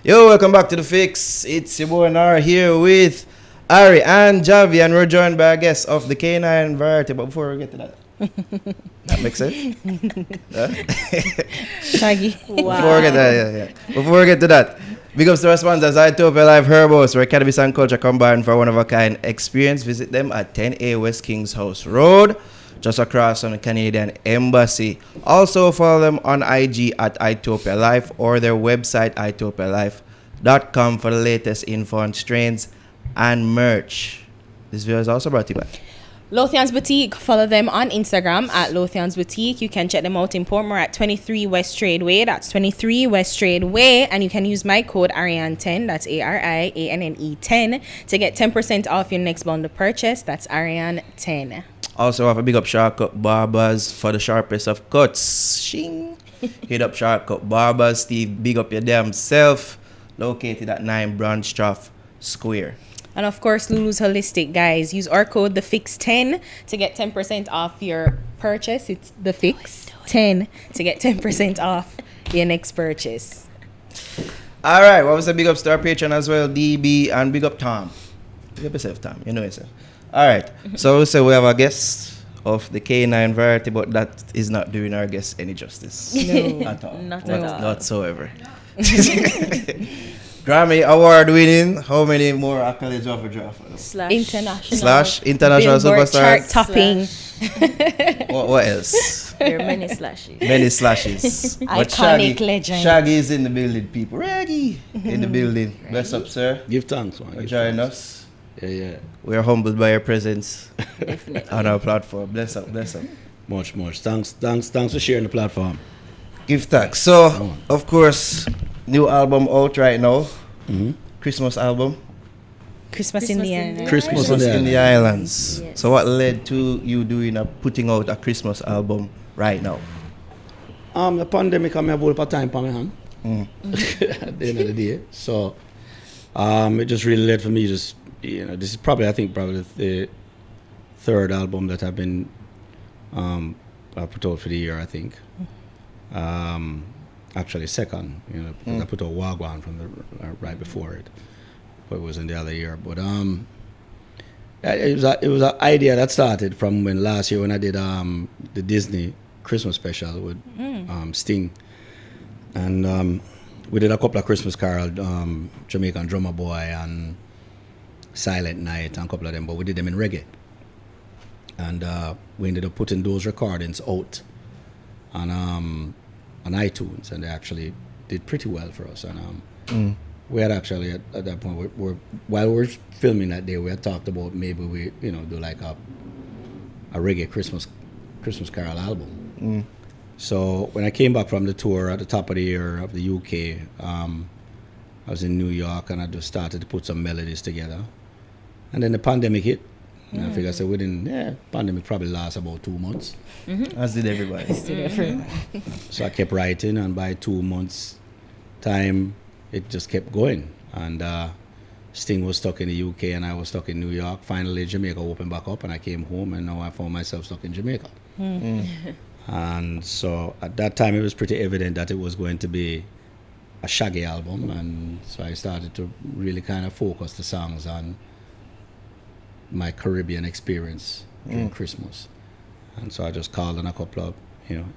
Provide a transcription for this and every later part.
Yo, welcome back to The Fix. It's your boy Nara here with Ari and Javi, and we're joined by a guest of the Canine variety. But before we get to that, that makes sense? Shaggy. Wow. Before we get to that, big ups to our sponsors, Itopia Life Herbos, where cannabis and culture combine for one-of-a-kind experience. Visit them at 10A West Kings House Road, just across from the Canadian Embassy. Also follow them on IG at Itopia Life or their website itopialife.com for the latest info on strains and merch. This video is also brought to you by Lothian's Boutique. Follow them on Instagram at Lothian's Boutique. You can check them out in Portmore at 23 West Tradeway. That's 23 West Tradeway. And you can use my code Ariane10, that's ARIANNE 10, to get 10% off your next bundle purchase. That's Ariane10. Also have a big up Shark Barbers for the sharpest of cuts. Shing. Hit up Shark Barbers. Steve, big up your damn self. Located at 9 Branchtrough Square. And of course, Lulu's Holistic, guys. Use our code TheFix10 to get 10% off your purchase. It's TheFix10 to get 10% off your next purchase. All right, what was the big ups to our patron as well, DB, and big up Tom. Big up yourself, Tom. You know yourself. All right, so we have a guest of the K9 variety, but that is not doing our guest any justice. No, at all. not at all. Whatsoever. Grammy award winning. How many more accolades of a draft? International Billboard superstars. chart topping. What else? There are many slashes. Many slashes. But Iconic legend. Shaggy is in the building, people. Reggae in the building. Bless up, sir. Give thanks, man. For joining us. Yeah. We are humbled by your presence Definitely. on our platform. Bless up. Much. Thanks for sharing the platform. Give thanks. So, of course, new album out right now. Mm-hmm. Christmas album. Christmas in the Islands. Christmas in the Islands. Yes. So what led to you putting out a Christmas album right now? The pandemic I have a lot of time on my hand. At the end of the day. So it just really led for me this is probably the third album that I've been I put out for the year, I think. Actually second, because I put out Wagwan from the right before it. But it was in the other year. But it was an idea that started from last year when I did the Disney Christmas special with Sting, and we did a couple of Christmas carols, Jamaican Drummer Boy and Silent Night, and a couple of them, but we did them in reggae, and we ended up putting those recordings out on iTunes, and they actually did pretty well for us, and we had actually at that point, while we were filming that day, we had talked about maybe we do like a reggae Christmas carol album. So when I came back from the tour at the top of the year of the UK, I was in New York, and I just started to put some melodies together, and then the pandemic hit. And I figured, pandemic probably lasts about 2 months. As did everybody. So I kept writing, and by 2 months' time, it just kept going. And Sting was stuck in the UK, and I was stuck in New York. Finally, Jamaica opened back up, and I came home, and now I found myself stuck in Jamaica. And so at that time, it was pretty evident that it was going to be a Shaggy album, and so I started to really kind of focus the songs on my Caribbean experience during Christmas. And so I just called on a couple of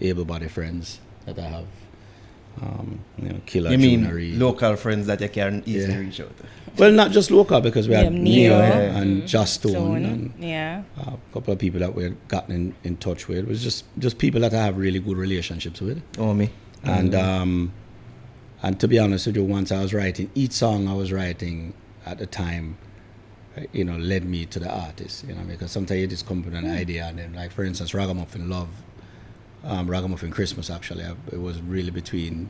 able-bodied friends that I have. Killer. You mean Junior, local friends that you can easily reach out to? Well, not just local, because we had Neo and Just Stone and yeah. a couple of people that we had gotten in touch with. It was just people that I have really good relationships with. Oh, me. And to be honest with you, once I was writing, each song I was writing at the time, led me to the artist, because sometimes you just come with an idea, and then, like, for instance, Ragamuffin Love, Ragamuffin Christmas, actually, it was really between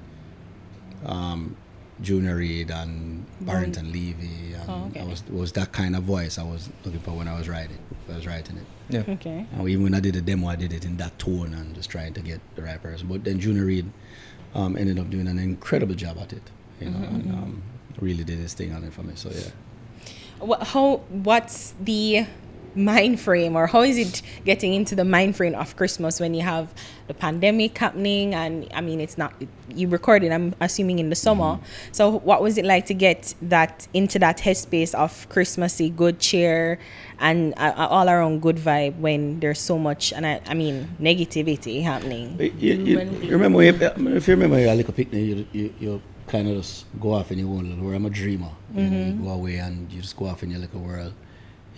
Junior Reid and Barrington Levy, and it was that kind of voice I was looking for when I was writing it. Yeah. Okay. And even when I did the demo, I did it in that tone and just trying to get the right person. But then Junior Reid ended up doing an incredible job at it, and really did his thing on it for me. So yeah. What's the mind frame, or how is it getting into the mind frame of Christmas when you have the pandemic happening? And I mean, it's not, you recorded, I'm assuming, in the summer. So what was it like to get that into that headspace of Christmassy good cheer and all around good vibe when there's so much, and I mean, negativity happening? You remember, if you remember your little picnic, you kind of just go off in your own little world. I'm a dreamer. You know, you go away and you just go off in your little world.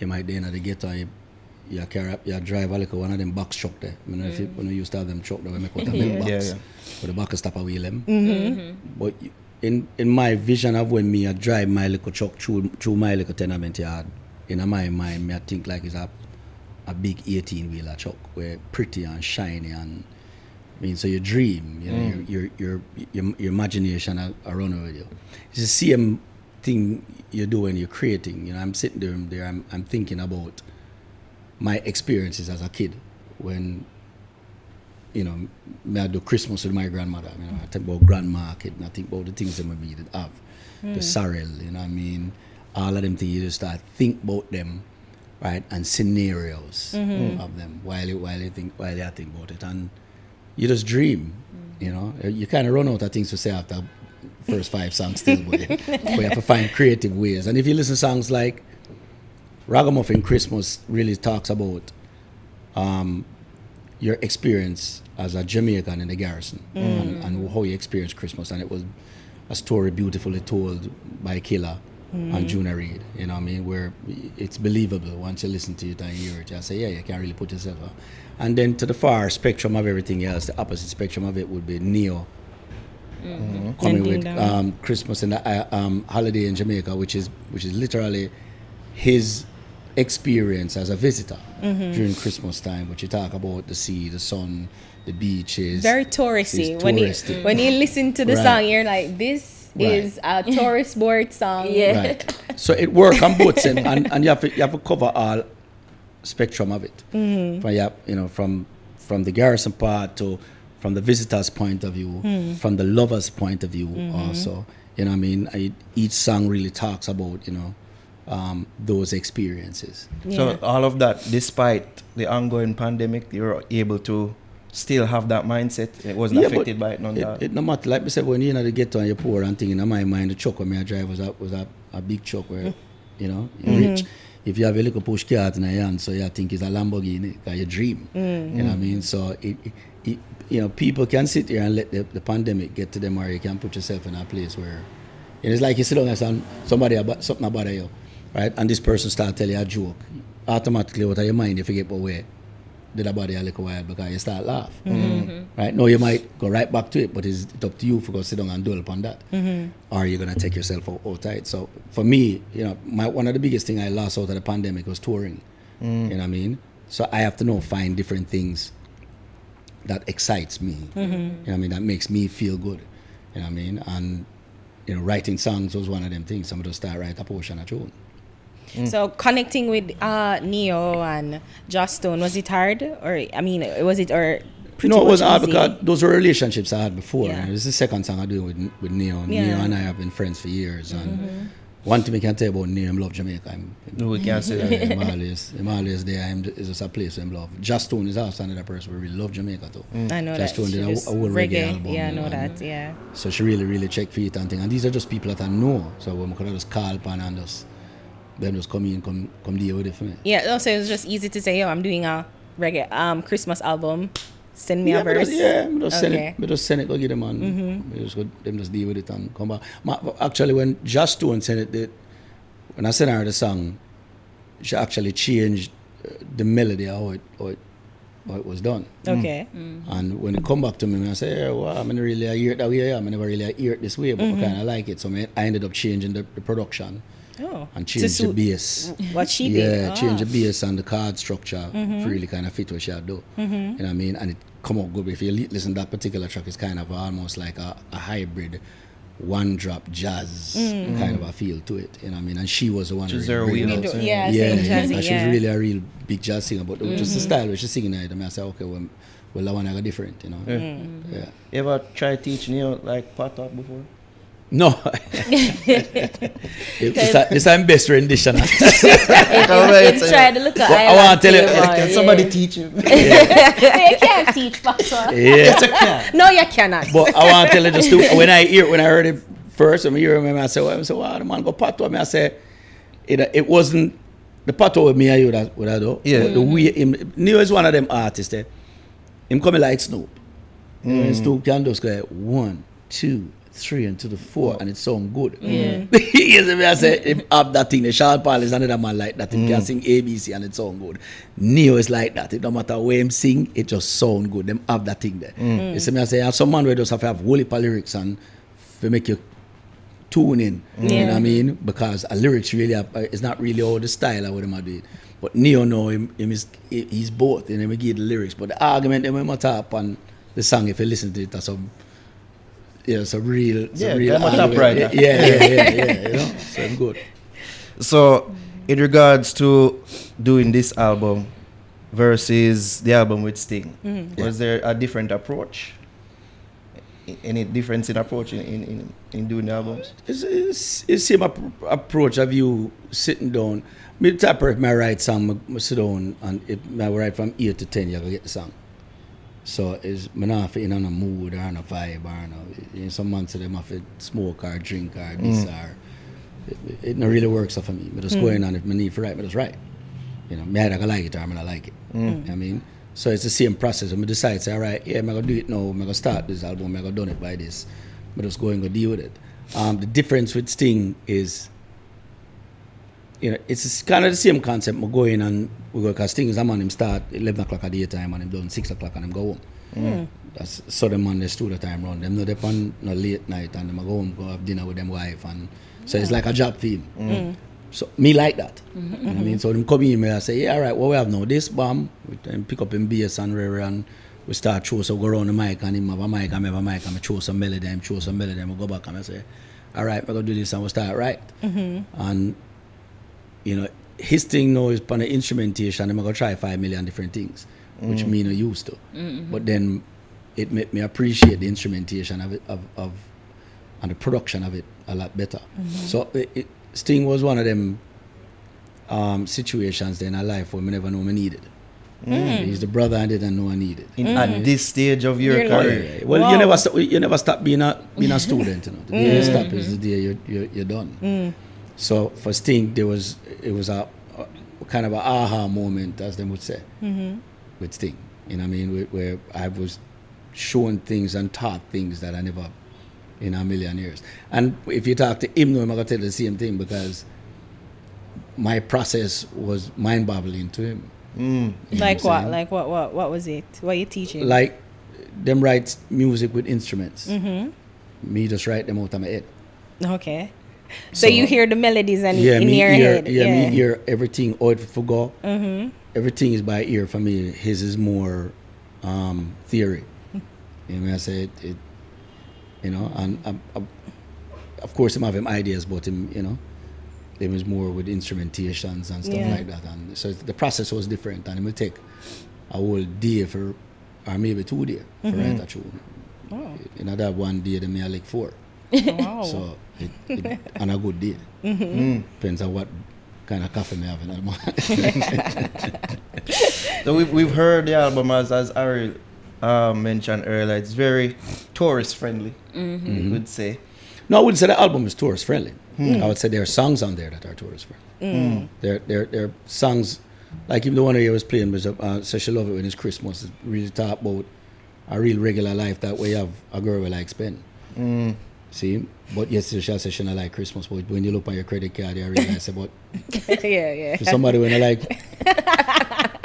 You might be in the ghetto, you carry up, you drive a little one of them box truck there. I mean, if you, when you used to have them truck, they will make out a milk box. With the back of stop a wheel them. But in my vision of when me I drive my little truck through my little tenement yard, in my mind, me I think like it's a big 18-wheeler truck, where pretty and shiny, and I mean, so you dream, you know, your imagination are running with you. It's the same thing you do when you're creating. You know, I'm sitting there, I'm thinking about my experiences as a kid when, you know, I do Christmas with my grandmother. You know, I think about grand market, and I think about the things that we did have, the sorrel, you know what I mean, all of them things. You just start think about them, right, and scenarios of them while you think about it, and you just dream. You know, you kind of run out of things to say after first 5 songs still, but you have to find creative ways. And if you listen to songs like Ragamuffin Christmas, really talks about your experience as a Jamaican in the garrison, and how you experienced Christmas. And it was a story beautifully told by Killer and Juna Reid, you know what I mean, where it's believable once you listen to it and hear it. You say, yeah, you can really put yourself out. And then to the far spectrum of everything else, the opposite spectrum of it would be Neo coming with Christmas and the holiday in Jamaica, which is literally his experience as a visitor during Christmas time, which you talk about the sea, the sun, the beaches. Very touristy. When you listen to the song, you're like, this is a tourist board song. Right. So it works on both ends, and you have to cover all spectrum of it. From the garrison part to from the visitor's point of view, from the lover's point of view also. You know what I mean? Each song really talks about, you know, those experiences. Yeah. So all of that, despite the ongoing pandemic, you were able to still have that mindset. It wasn't affected by it none of that. It no matter, like I said, when you're in the ghetto and you're poor and thinking, in my mind, the truck when I drive was a big truck where, you know, you're rich. If you have a little push cart in your hand, so you think it's a Lamborghini, because you dream. You know what I mean? So you know, people can sit here and let the pandemic get to them, or you can put yourself in a place where, and it's like you sit down and something about you, right? And this person start telling you a joke. Automatically, out of your mind, you forget about where did about it a little while, because you start laugh. Right? Now you might go right back to it, but it's up to you to go sit down and dwell upon that. Or you're gonna take yourself out tight. So for me, you know, one of the biggest things I lost out of the pandemic was touring. You know what I mean? So I have to find different things that excites me. You know what I mean? That makes me feel good. You know what I mean? And you know, writing songs was one of them things. I'm gonna start write a portion of tune. So connecting with Neo and Joss Stone, was it hard, or I mean, was it or pretty No, it wasn't hard easy? because those were relationships I had before. Yeah. And this is the second song I do with Neo. Yeah. Neo and I have been friends for years. And one thing I can tell about Neo, I love Jamaica. No, we can't say that. I'm always there. It's just a place I love. Joss Stone is also another person who really love Jamaica too. I know Joss that. Stone did a whole reggae album. Yeah, I know that. Yeah. So she really checked for it and things. And these are just people that I know. So when I could just call upon and just come in, come deal with it for me. Yeah, so it was just easy to say, I'm doing a reggae Christmas album. Send me a verse. I just send it, go get them on. Them just deal with it and come back. Actually, when Joss Stone sent it, when I sent her the song, she actually changed the melody how it was done. Okay. And when it come back to me, I say, yeah, well, I mean, really I hear it that way. I never really hear it this way, but I kind of like it. So I ended up changing the production. Oh. And change the bass. What she did. Yeah, change the bass and the chord structure to really kind of fit what she had do. You know what I mean? And it come out good. If you listen to that particular track, it's kind of almost like a hybrid one-drop jazz kind of a feel to it. You know what I mean? And she was the one who really bring it out. Yeah, jazzy, she was really a real big jazz singer. But just the style where she's singing it, I say, okay, well, that one I got different, you know? You ever try teaching you like pot up before? No. It's our best rendition. Try to look at I want to tell you, Can somebody teach him? You can't teach, Pastor. Yeah. No, you cannot. But I want to tell you just when I heard it first, I said, wow, the man go patois. I say, it wasn't the patois with me. I would have done. Yeah. But the way Neo is one of them artists that him coming like Snub. Snub can just go 1, 2, 3 and to the 4 and it sound good. Yeah. You see me? I say if up that thing, the Sean Paul is another man like that. He can sing ABC and it sound good. Neo is like that. It no matter where him sing, it just sound good. Them have that thing there. You see me? I say have some man where just have to have whole heap of lyrics and to make you tune in. You know what I mean? Because a lyrics really it's not really all the style of what him do it. But Neo know he's both and he give the lyrics. But the argument they might talk on the song if you listen to it that's some it's a real top right. Yeah, you know, so I'm good. So, in regards to doing this album versus the album with Sting, was there a different approach? Any difference in approach in doing the albums? It's same approach of you sitting down. Me the type of my write song, I sit down and if I write from 8 to 10, you go get the song. So it's me not in on a mood or on a vibe or in some months of them have to smoke or drink or this or it not really works for me. I just go in and if I need to write, I just write. You know, me either like it or I not like it. You know what I mean? So it's the same process. When I decide, say, all right, I'm going to do it now. I'm going to start this album. I'm going to do it by this. I just go and go deal with it. The difference with Sting is, you know, it's kind of the same concept. I go in and we go, because Sting is a man, him start 11 o'clock at the time and him done 6 o'clock and him go home. That's so the man they stood the time around. Them no depend no late night and them go home, go have dinner with them wife and so it's like a job for him. So me like that. You know what I mean? So them come in me I say, yeah, all right, what we have now? This bomb, we pick up him bass and we start throw so go around the mic and him have a mic and I have a mic and we throw some melody, we go back and I say, all right, we're gonna do this and we start right. And you know, his thing now is on the instrumentation, I'm gonna try 5 million different things, which me no used to. But then it made me appreciate the instrumentation of it and the production of it a lot better. So Sting was one of them situations in our life where we never know we needed. He's the brother I didn't know I needed. At this stage of your career. Well, you never stop being a student. You know, the day you stop is the day you're done. So for Sting, it was a kind of an aha moment, as they would say, with Sting. You know what I mean? Where I was shown things and taught things that I never in a million years. And if you talk to him, I'm going to tell you the same thing because my process was mind-boggling to him. Like what? Like what was it? What are you teaching? Like them write music with instruments. Me just write them out of my head. Okay. So you hear the melodies and in your head. Yeah, me hear everything out for go. Everything is by ear for me. His is more theory. You know, I say it you know, and of course him have him ideas, but him, you know, him is more with instrumentations and stuff like that. And so the process was different, and it will take a whole day or maybe 2 days for write a tune. You know, that one day they may like 4. Wow. So it on a good day. Depends on what kind of coffee me have in that morning. So we've heard the album as Ari mentioned earlier. It's very tourist friendly. You would say. No, I wouldn't say the album is tourist friendly. I would say there are songs on there that are tourist friendly. There are songs like even the one I was playing was So She Love It When It's Christmas. It really talk about a real regular life that we have a girl will like spend. See, but yes, she says she not like Christmas. But when you look on your credit card, you realize about yeah. somebody when I like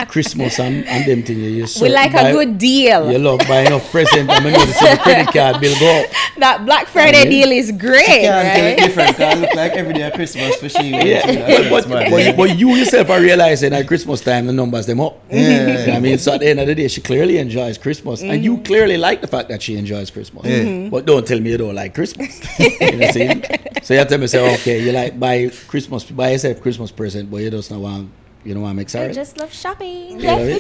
Christmas and them things, you we like a good deal. You love buy enough present and when you see the credit card bill go up. That Black Friday deal is great. She can't right? do it different. Cause it look like every day at Christmas for she. But you yourself are realizing at Christmas time the numbers them up. You know what I mean? So at the end of the day, she clearly enjoys Christmas, and you clearly like the fact that she enjoys Christmas. But don't tell me you don't like Christmas. You know what I'm saying? So you have to say, okay, you like buy yourself Christmas present, but you just not want. You know what I'm excited? I just love shopping. Yeah, you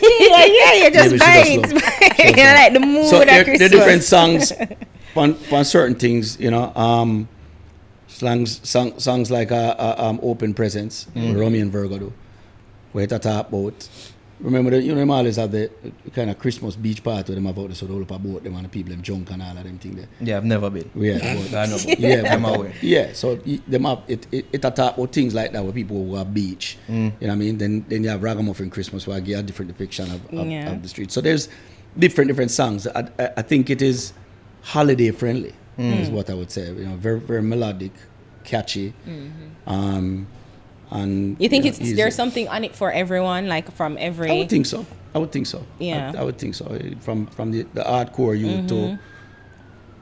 just buy it. You like the mood so of Christmas. there are different songs on certain things, you know. songs like Open Presence, Romeo and Virgo do, where it talk about. Remember, them always have the kind of Christmas beach party where them have out the sort of boat, them and the people, them drunk and all of them thing there. Yeah, I've never been. Yeah, I know. yeah, I'm aware. Yeah, so them have it talk about things like that where people who are beach. You know what I mean? Then you have Ragamuffin Christmas where I get a different depiction of the street. So there's different songs. I think it is holiday friendly. Is what I would say. You know, very very melodic, catchy. And You think easy. there's something on it for everyone, like from every? I would think so. Yeah. I would think so. From the hardcore youth to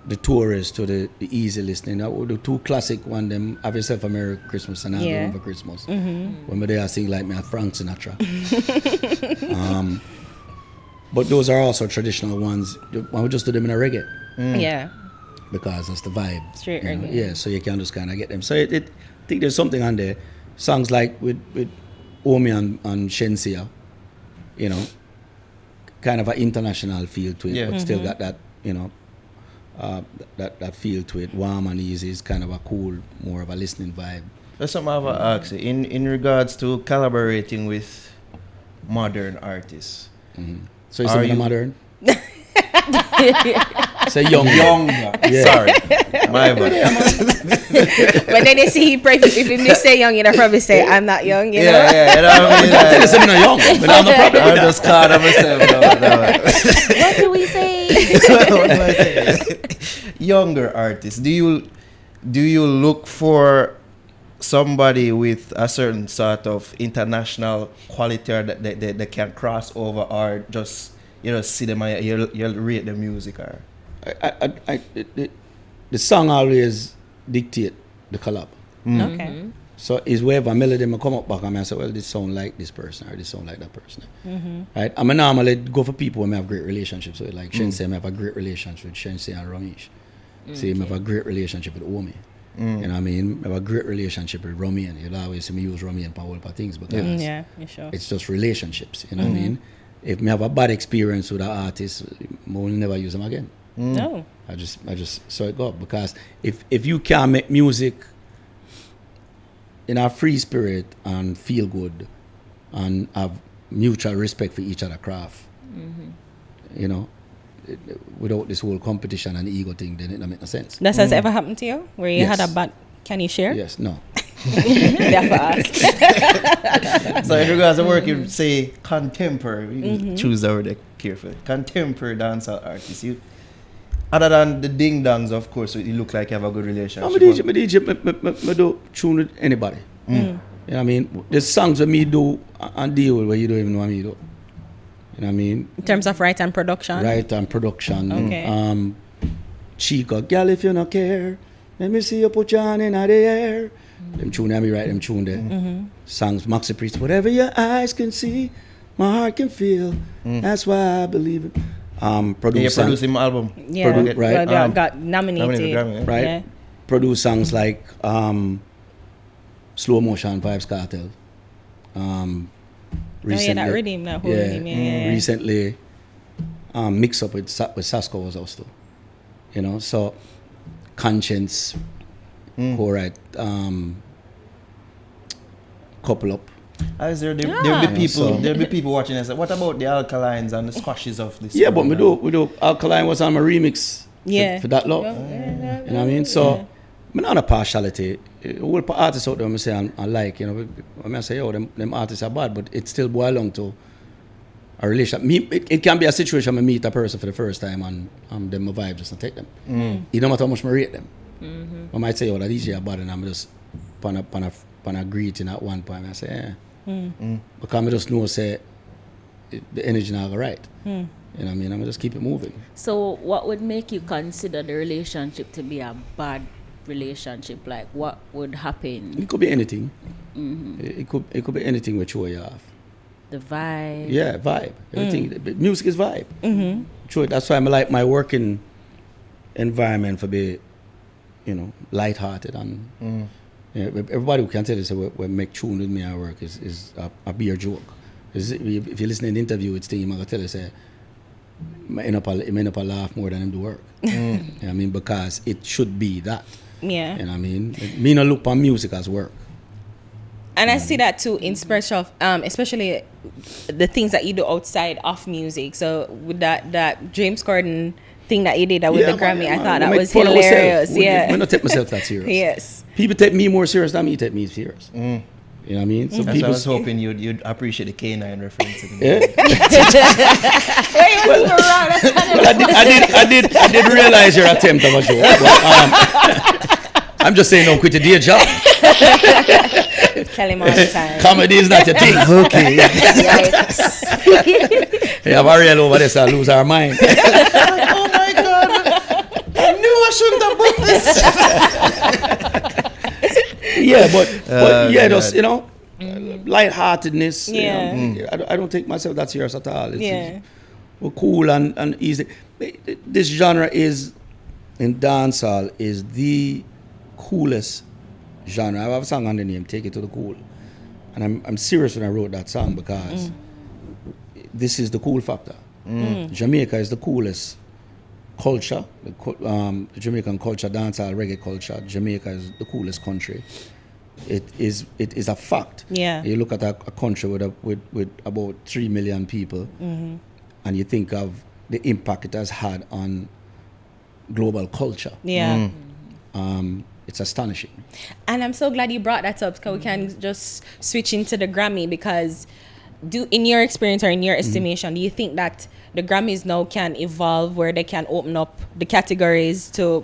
the tourists to the easy listening. The two classic one, them Have Yourself a Merry Christmas and I'll Be Home for Christmas. When they are sing like me at Frank Sinatra. But those are also traditional ones. I would just do them in a reggae. Yeah. Because that's the vibe. Straight you know? reggae. Yeah, so you can just kind of get them. So I think there's something on there. Songs like with Omi and Shensia, you know, kind of an international feel to it, but still got that, you know, that feel to it. Warm and easy is kind of a cool, more of a listening vibe. That's something I've asked you. In regards to collaborating with modern artists. So is Are it you- modern? Say young. Younger. Yeah. Sorry. My bad. When then they see if they say young, you know, probably say I'm not young, you know. Yeah, you know what I mean? Tell us I'm not young, but I'm no problem I'm with just caught on myself. No. What do we say? What do I say? Younger artists. Do you look for somebody with a certain sort of international quality or that they can cross over, or just see them and you'll rate the music? Or the song always dictate the collab. Okay. So is wherever melody may come up back and I say, well, this sound like this person or this sound like that person. Right? I normally go for people who have great relationships with, like Shense, I have a great relationship with Shense and Ramesh. See, I have a great relationship with Omi. You know what I mean? I have a great relationship with Romian. You'll always see me use Romian for all of things because Yeah, you sure. it's just relationships. You know what I mean? If me have a bad experience with an artist, I will never use them again. No. I just saw it go up because if you can make music in a free spirit and feel good and have mutual respect for each other craft, you know, without this whole competition and ego thing, then it don't make no sense. That has ever happened to you? Where you had a bad... Can you share? Yes, no. Never asked. So in regards to work, you say contemporary. You choose the word carefully. Contemporary dancehall artists. You, other than the ding dongs, of course, you look like you have a good relationship. I'm a DJ. I do tune with anybody. You know what I mean? There's songs that me do and deal with where you don't even know what me do. You know what I mean? In terms of right and production? Right and production. Okay. Chica, girl, if you don't care, let me see you put your hand in the air. Them tune there, me write them tune there. Songs, Maxi Priest, whatever your eyes can see, my heart can feel. That's why I believe it. You Produce produce him album. Yeah. right. Well, got nominated. Nominated Grammy, right? Yeah. Produce songs like Slow Motion Vibes Cartel. That rhythm, that whole rhythm. Yeah. Recently, mix up with Sasko was also, you know. So, Conscience, co-write, Couple Up. As there'll be people, So- there'll be people watching and say, what about the alkalines and the squashes of this? Yeah, but we do. Alkaline was on my remix. Yeah. For that love. Yeah. You know what I mean? So, I'm not a partiality. All artists out there, I say I like, you know. When I say, oh, them artists are bad, but it still boils along to a relationship. It can be a situation where I meet a person for the first time and then my vibe just not take them. You know how much I rate them. I might say, oh, that DJ are bad, and I'm just pan a greeting at one point. I say, because I just know, say, the energy not right. You know what I mean? I'm just keep it moving. So what would make you consider the relationship to be a bad relationship? Like what would happen? It could be anything. It could be anything which way you have. The vibe? Yeah, vibe. Everything. Music is vibe. True. That's why I like my working environment for be, you know, lighthearted and everybody who can tell you say when make tune with me at work is a beer joke. If you listen to the interview with Steve, I'm gonna tell you say it may end up a laugh more than him do work. You know what I mean? Because it should be that. Yeah. You know what I mean? Me no look on music as work. And I see that too in special, especially the things that you do outside of music. So with that James Corden thing that you did with the Grammy, I thought that was hilarious. I don't take myself that serious. Yes. People take me more serious than me take me serious. You know what I mean? So That's people why I was hoping you'd appreciate the K9 reference. Well, I did realize your attempt of a joke. But, I'm just saying, don't quit your day job. Tell him all the time. Comedy is not your thing. Okay. You have Ariel over there, so I lose our mind. Oh my God! I knew I shouldn't have bought this. Yeah, but yeah, just, you know, lightheartedness. Yeah. You know, I don't take myself that serious at all. We're cool and easy. This genre is, in dancehall, is the coolest genre. I have a song on the name, Take It to the Cool. And I'm serious when I wrote that song because this is the cool factor. Jamaica is the coolest culture, the Jamaican culture, dancehall, reggae culture. Jamaica is the coolest country. It is a fact. Yeah. You look at a country with about 3 million people, and you think of the impact it has had on global culture. Yeah. It's astonishing. And I'm so glad you brought that up because we can just switch into the Grammy because in your experience or in your estimation, do you think that the Grammys now can evolve where they can open up the categories to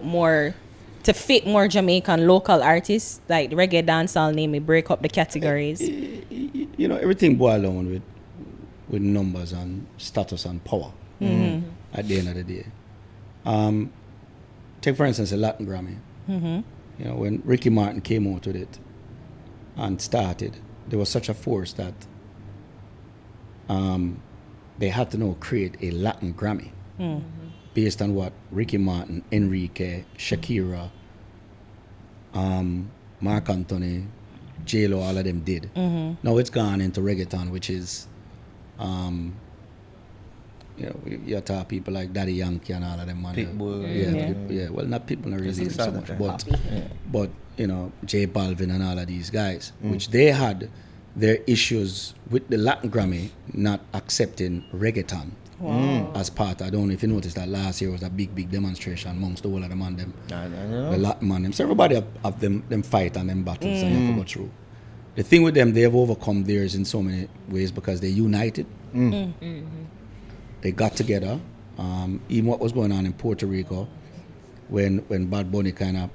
fit more Jamaican local artists like reggae, dancehall, namely break up the categories? You know, everything boils down with numbers and status and power at the end of the day. Take for instance a Latin Grammy. You know, when Ricky Martin came out with it and started, there was such a force that they had to now create a Latin Grammy based on what Ricky Martin, Enrique, Shakira, Mark Anthony, J-Lo, all of them did. Now it's gone into reggaeton, which is, you know, you talk people like Daddy Yankee and all of them. Pitbull. Yeah. Well, not people not really so much, but you know, J Balvin and all of these guys, which they had their issues with the Latin Grammy not accepting reggaeton as part. I don't know if you noticed that last year was a big demonstration amongst the whole of them and them. The Latin man them. So everybody have them fight and them battles and you have to go through. The thing with them, they have overcome theirs in so many ways because they united. They got together. Even what was going on in Puerto Rico when Bad Bunny kind of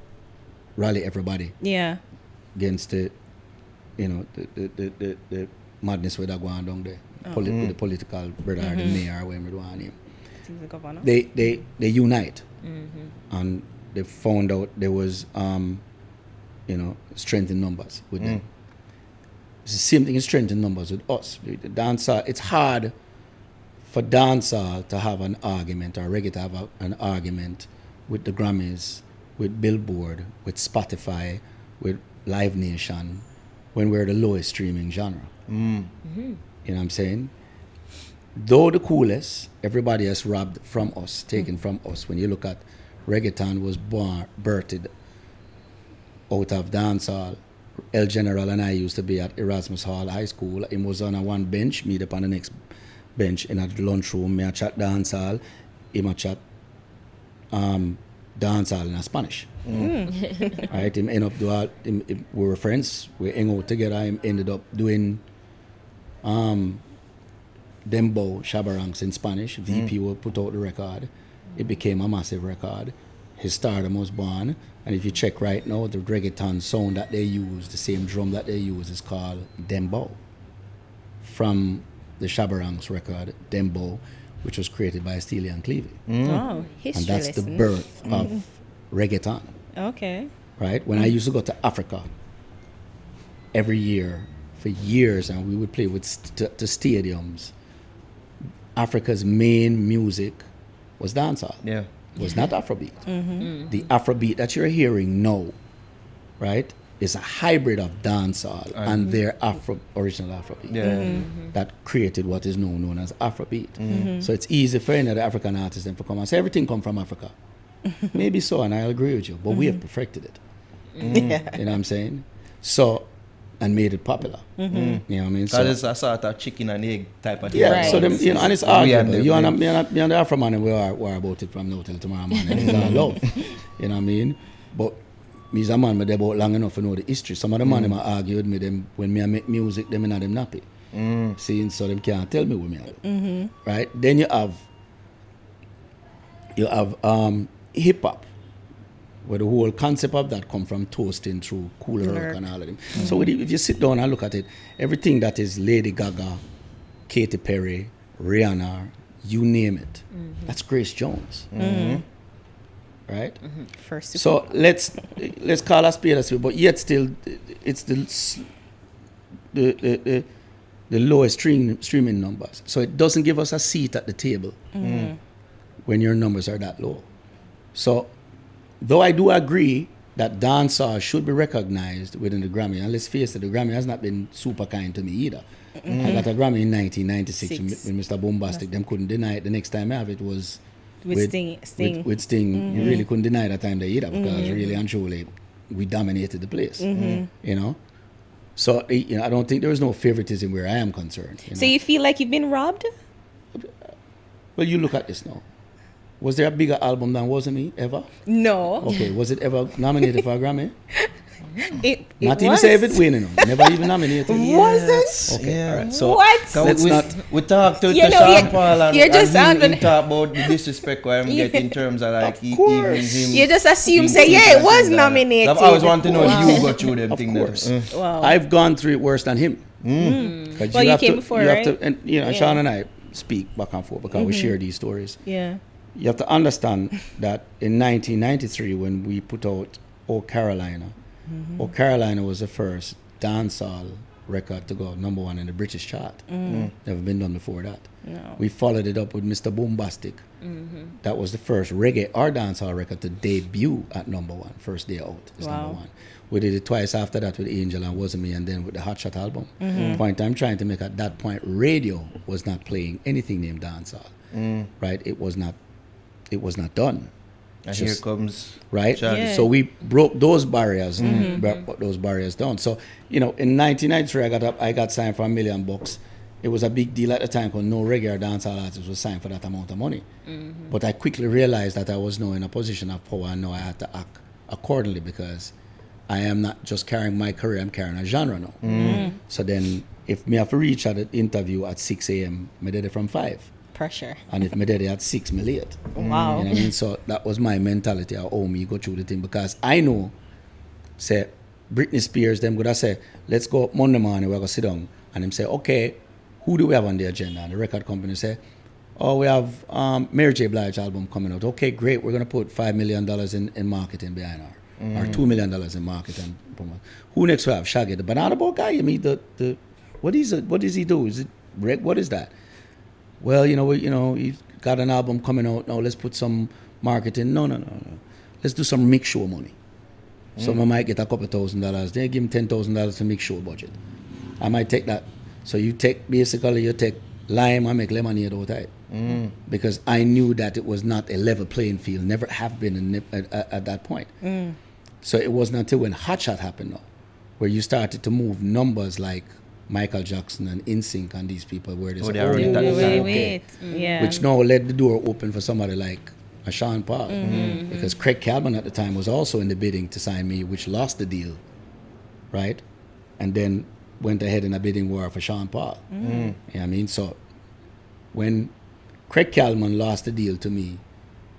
rallied everybody against the, you know, the madness where they're going down there. With the political brother or the mayor or whatever we want him. They unite. And they found out there was you know, strength in numbers with them. It's the same thing in strength in numbers with us. The dancer, it's hard for dancehall to have an argument or reggae to have an argument with the Grammys, with Billboard, with Spotify, with Live Nation, when we're the lowest streaming genre. You know what I'm saying? Though the coolest, everybody has robbed from us, taken from us. When you look at reggaeton was birthed out of dancehall. El General and I used to be at Erasmus Hall High School. He was on a one bench, me up on the next bench in a lunchroom. Me a chat dancehall, him a chat dancehall in a Spanish. Right? Him end up we were friends. We hang out together. Him ended up doing Dembow Shabarangs in Spanish. VP will put out the record. It became a massive record. His stardom was born. And if you check right now, the reggaeton sound that they use, the same drum that they use, is called Dembow. From the Shabarangs record, Dembow, which was created by Steely and Clevie. Oh, history And that's the birth of reggaeton. Okay. Right? When I used to go to Africa every year for years, and we would play with to stadiums, Africa's main music was dancehall. Yeah. It was not Afrobeat. The Afrobeat that you're hearing now, right, is a hybrid of dancehall and their original Afrobeat that created what is now known as Afrobeat. So it's easy for any of the African artists to come and say everything come from Africa. Maybe so, and I agree with you, but we have perfected it. Yeah. You know what I'm saying? So, and made it popular. You know what I mean? Because it's a sort of chicken and egg type of thing. Yeah, Right. so them, you know, and it's We and arguable. them, You yeah. and me and the Afro man, we are about it from now till tomorrow morning. It's all love. You know what I mean? But me as a man, me there about long enough to know the history. Some of the man them argue with me them when me I make music, them in them nappy. See, so them can't tell me what me I do. Right? Then you have hip hop, where the whole concept of that come from toasting through cooler work and all of them. So if you sit down and look at it, everything that is Lady Gaga, Katy Perry, Rihanna, you name it, that's Grace Jones. Right? First. So let's call a spade, but yet still it's the lowest streaming numbers. So it doesn't give us a seat at the table when your numbers are that low. So though I do agree that dancehall should be recognized within the Grammy, and let's face it, the Grammy has not been super kind to me either. I got a Grammy in 1996 with Mr. Bombastic. Them couldn't deny it. The next time I have it was With Sting. With Sting. You really couldn't deny that time there either, because really and truly we dominated the place. You know? So, you know, I don't think there is no favoritism where I am concerned. You So know? you feel like you've been robbed? Well, you look at this now. Was there a bigger album than Wasn't Me ever? No. Okay, was it ever nominated for a Grammy? It Not even was. say if it winning. Never even nominated. Was it? Okay, all right. So What? let's not. We talk to You know, Sean you're- Paul and, you're just and having- him talk about the disrespect where I'm getting in terms of like even him. You just assume, being say, seen yeah, it and was things like that. nominated. So I always want to know Wow. if you go through them Of things. course. Wow. I've gone through it worse than him. 'Cause Well, you have came to- before, you have right? to, and you know, Yeah. Sean and I speak back and forth because we share these stories. Yeah. You have to understand that in 1993, when we put out "Oh Carolina," "Oh Carolina" was the first dancehall record to go number one in the British chart. Never been done before that. No. We followed it up with Mr. Bombastic. That was the first reggae or dancehall record to debut at number one. First day out is Wow. number one. We did it twice after that with Angel and Wasn't Me, and then with the Hot Shot album. Point I'm trying to make at that point, radio was not playing anything named dancehall. Right? It was not done. And Just- here comes Right? Shaggy. Yeah. So we broke those barriers, broke those barriers down. So, you know, in 1993, I got signed for $1 million. It was a big deal at the time because no regular dancehall artist was signed for that amount of money. But I quickly realized that I was now in a position of power, and now I had to act accordingly, because I am not just carrying my career, I'm carrying a genre now. So then, if me have to reach at an interview at 6 a.m., I did it from 5. Pressure. And if me did it at 6, me late. Wow. You know what I mean? So that was my mentality of how me go through the thing, because I know, say, Britney Spears, them would have say, let's go up Monday morning, we're going to sit down. And them say, okay, who do we have on the agenda? And the record company say, oh, we have Mary J. Blige album coming out. Okay, great, we're going to put $5 million in marketing behind her. Or $2 million in marketing. Who next we have? Shaggy, the banana boat guy? You mean the what does he do? Is it what is that? Well, he's got an album coming out now. Let's put some marketing. No. Let's do some mix show money. So I might get a couple $1,000. They give him $10,000 to mix show budget. I might take that. So you take lime and make lemonade out of it. Because I knew that it was not a level playing field. Never have been at that point. So it wasn't until when Hot Shot happened, though, where you started to move numbers like Michael Jackson and NSYNC and these people, where they said, they are running that Wait. Yeah. which now led the door open for somebody like a Sean Paul, because Craig Calvin at the time was also in the bidding to sign me, which lost the deal, right? And then went ahead in a bidding war for Sean Paul. You know what I mean? So when Craig Calvin lost the deal to me,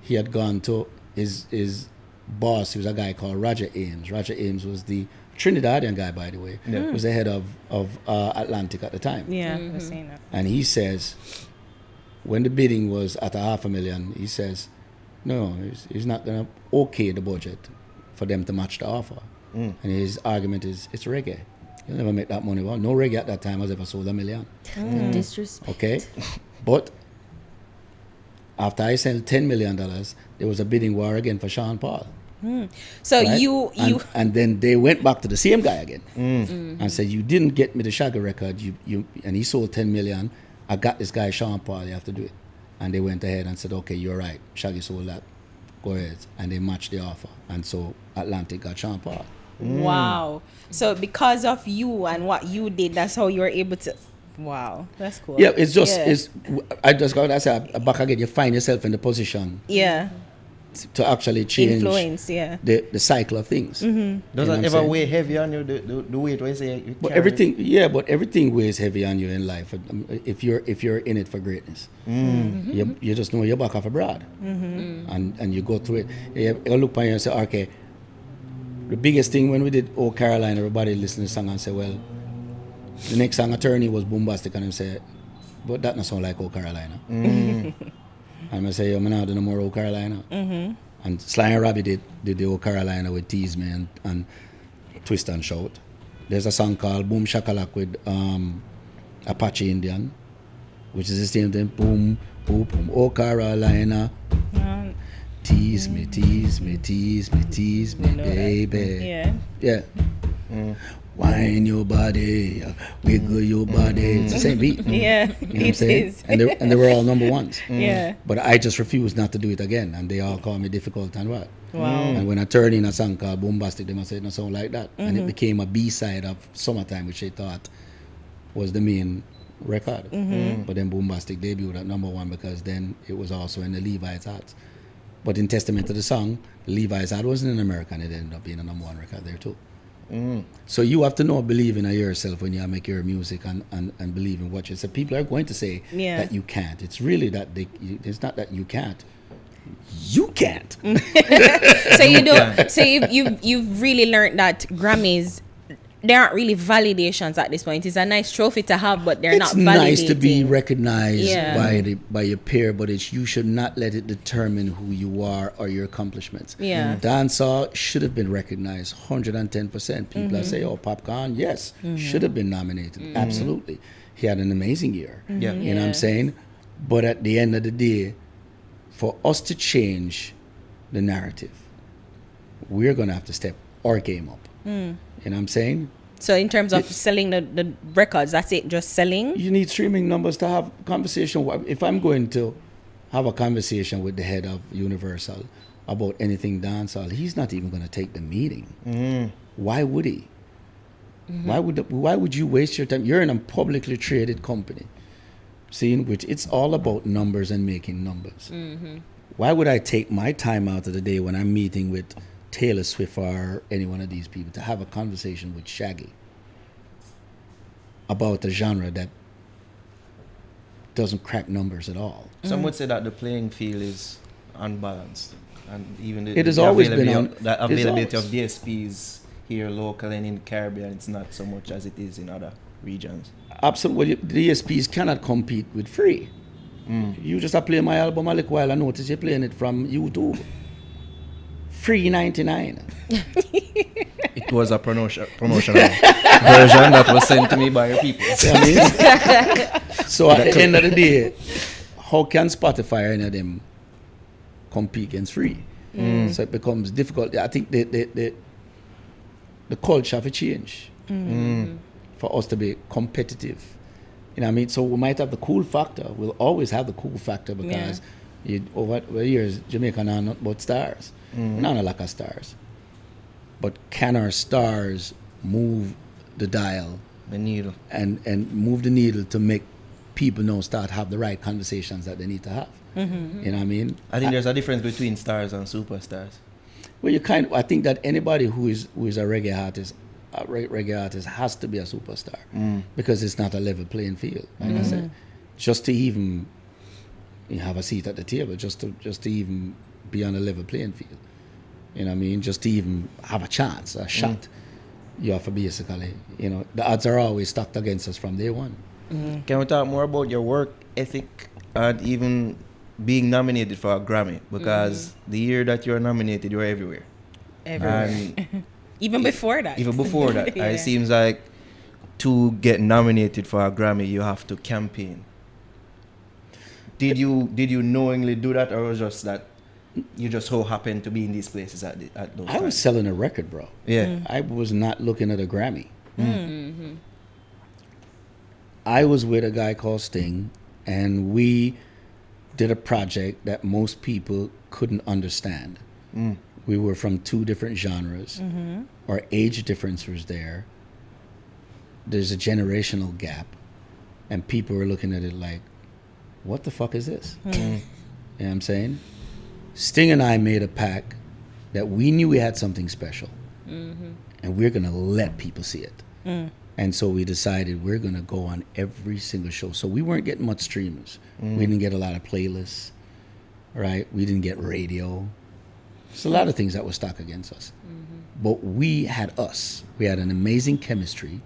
he had gone to his boss, he was a guy called Roger Ames. Roger Ames was the Trinidadian guy, by the way. Was the head of Atlantic at the time. Yeah. I was saying that. And he says, when the bidding was at $500,000, he says, no, he's not going to okay the budget for them to match the offer. And his argument is, it's reggae. You'll never make that money. Well, no reggae at that time has ever sold $1 million. The disrespect. Okay? But after I sent $10 million, there was a bidding war again for Sean Paul. So Right? you and then they went back to the same guy again and said, you didn't get me the Shaggy record, you and he sold 10 million. I got this guy Sean Paul, you have to do it. And they went ahead and said, okay, you're right, Shaggy sold that, go ahead. And they matched the offer, and so Atlantic got Sean Paul. Wow. So because of you and what you did, that's how you were able to. Wow, that's cool. Yeah, it's just Yeah. it's. I just got to say back again. You find yourself in the position Yeah. to actually change Influence. Yeah. the cycle of things. Does You know that what I'm ever saying? weigh heavy on you? The weight where you say you But carry? everything weighs heavy on you in life. If you're in it for greatness, you just know you're back off abroad, and you go through it. You look on you and say, okay. The biggest thing when we did Oh Caroline, everybody listened to the song and say, well, the next song Attorney was bombastic, and him say, but that not sound like Oh Carolina. And I say, yo, I'm not doing no more Oh Carolina. And Sly and Robbie did the Oh Carolina with Tease Me and Twist and Shout. There's a song called Boom Shakalak with Apache Indian, which is the same thing. Boom, boom, boom, Oh Carolina. Tease me, tease me, tease me, tease me, baby. Yeah. Yeah. Wine your body, wiggle your body. It's the same beat. Yeah. You know what I'm It saying? is. And they were all number ones. Yeah. But I just refused not to do it again, and they all call me difficult and what. Wow. And when I turned in a song called Bombastic, they must say, no sound like that. And it became a B-side of Summertime, which they thought was the main record. But then Bombastic debuted at number one because then it was also in the Levi's Hearts. But in testament to the song, Levi's Heart wasn't in America, and it ended up being a number one record there too. So you have to know, believe in yourself when you make your music and believe in what you say. People are going to say Yeah. that you can't. It's really that it's not that you can't. You can't. So you don't. So you've really learned that Grammys, they aren't really validations at this point. It's a nice trophy to have, but they're It's not validating. nice to be recognized Yeah. by your peer, but you should not let it determine who you are or your accomplishments. Yeah. Dancehall should have been recognized 110%. People that say, oh, Popcorn, yes, should have been nominated. Absolutely. He had an amazing year. Yeah. You know what I'm saying? But at the end of the day, for us to change the narrative, we're going to have to step our game up. You know what I'm saying? So in terms of selling the records, that's it, just selling? You need streaming numbers to have conversation. If I'm going to have a conversation with the head of Universal about anything dancehall, he's not even going to take the meeting. Why would he? Why would you waste your time? You're in a publicly traded company, seeing which it's all about numbers and making numbers. Why would I take my time out of the day when I'm meeting with Taylor Swift or any one of these people to have a conversation with Shaggy about a genre that doesn't crack numbers at all? Some would say that the playing field is unbalanced, and even It has always been the availability of always. DSPs here locally and in the Caribbean, it's not so much as it is in other regions. Absolutely. Well, the DSPs cannot compete with free. You just play my album a little while, I notice you're playing it from YouTube. Free 99. It was a promotional version that was sent to me by your people. See what I mean? So at the end of the day, how can Spotify or any of them compete against free? So it becomes difficult. I think the culture have to change for us to be competitive. You know what I mean? So we might have the cool factor. We'll always have the cool factor because over the years, Jamaica are not but stars. Not a lack of stars. But can our stars move the dial The needle. and move the needle to make people now start have the right conversations that they need to have? You know what I mean? I think there's a difference between stars and superstars. Well, I think that anybody who is a reggae artist, has to be a superstar because it's not a level playing field. Like I said, just to even have a seat at the table, just to even be on a level playing field. You know what I mean? Just to even have a chance, a shot. You have to basically, the odds are always stacked against us from day one. Can we talk more about your work ethic and even being nominated for a Grammy? Because the year that you were nominated, you were everywhere. And Even before that. even before that, Yeah. it seems like to get nominated for a Grammy, you have to campaign. Did you knowingly do that, or was just that you just so happened to be in these places at those I was times? selling a record, bro. Yeah. I was not looking at a Grammy. I was with a guy called Sting, and we did a project that most people couldn't understand. We were from two different genres. Our age difference was there. There's a generational gap. And people were looking at it like, what the fuck is this? You know what I'm saying? Sting and I made a pact that we knew we had something special. And we're going to let people see it. And so we decided we're going to go on every single show. So we weren't getting much streamers. We didn't get a lot of playlists, right? We didn't get radio. There's a lot of things that were stuck against us. But we had us. We had an amazing chemistry,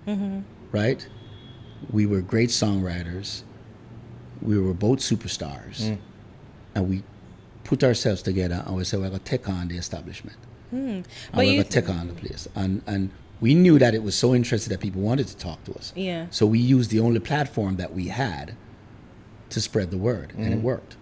right? We were great songwriters. We were both superstars. And we put ourselves together and we said, we're going to take on the establishment. And we're going to take on the place. And we knew that it was so interesting that people wanted to talk to us. Yeah. So we used the only platform that we had to spread the word, and it worked.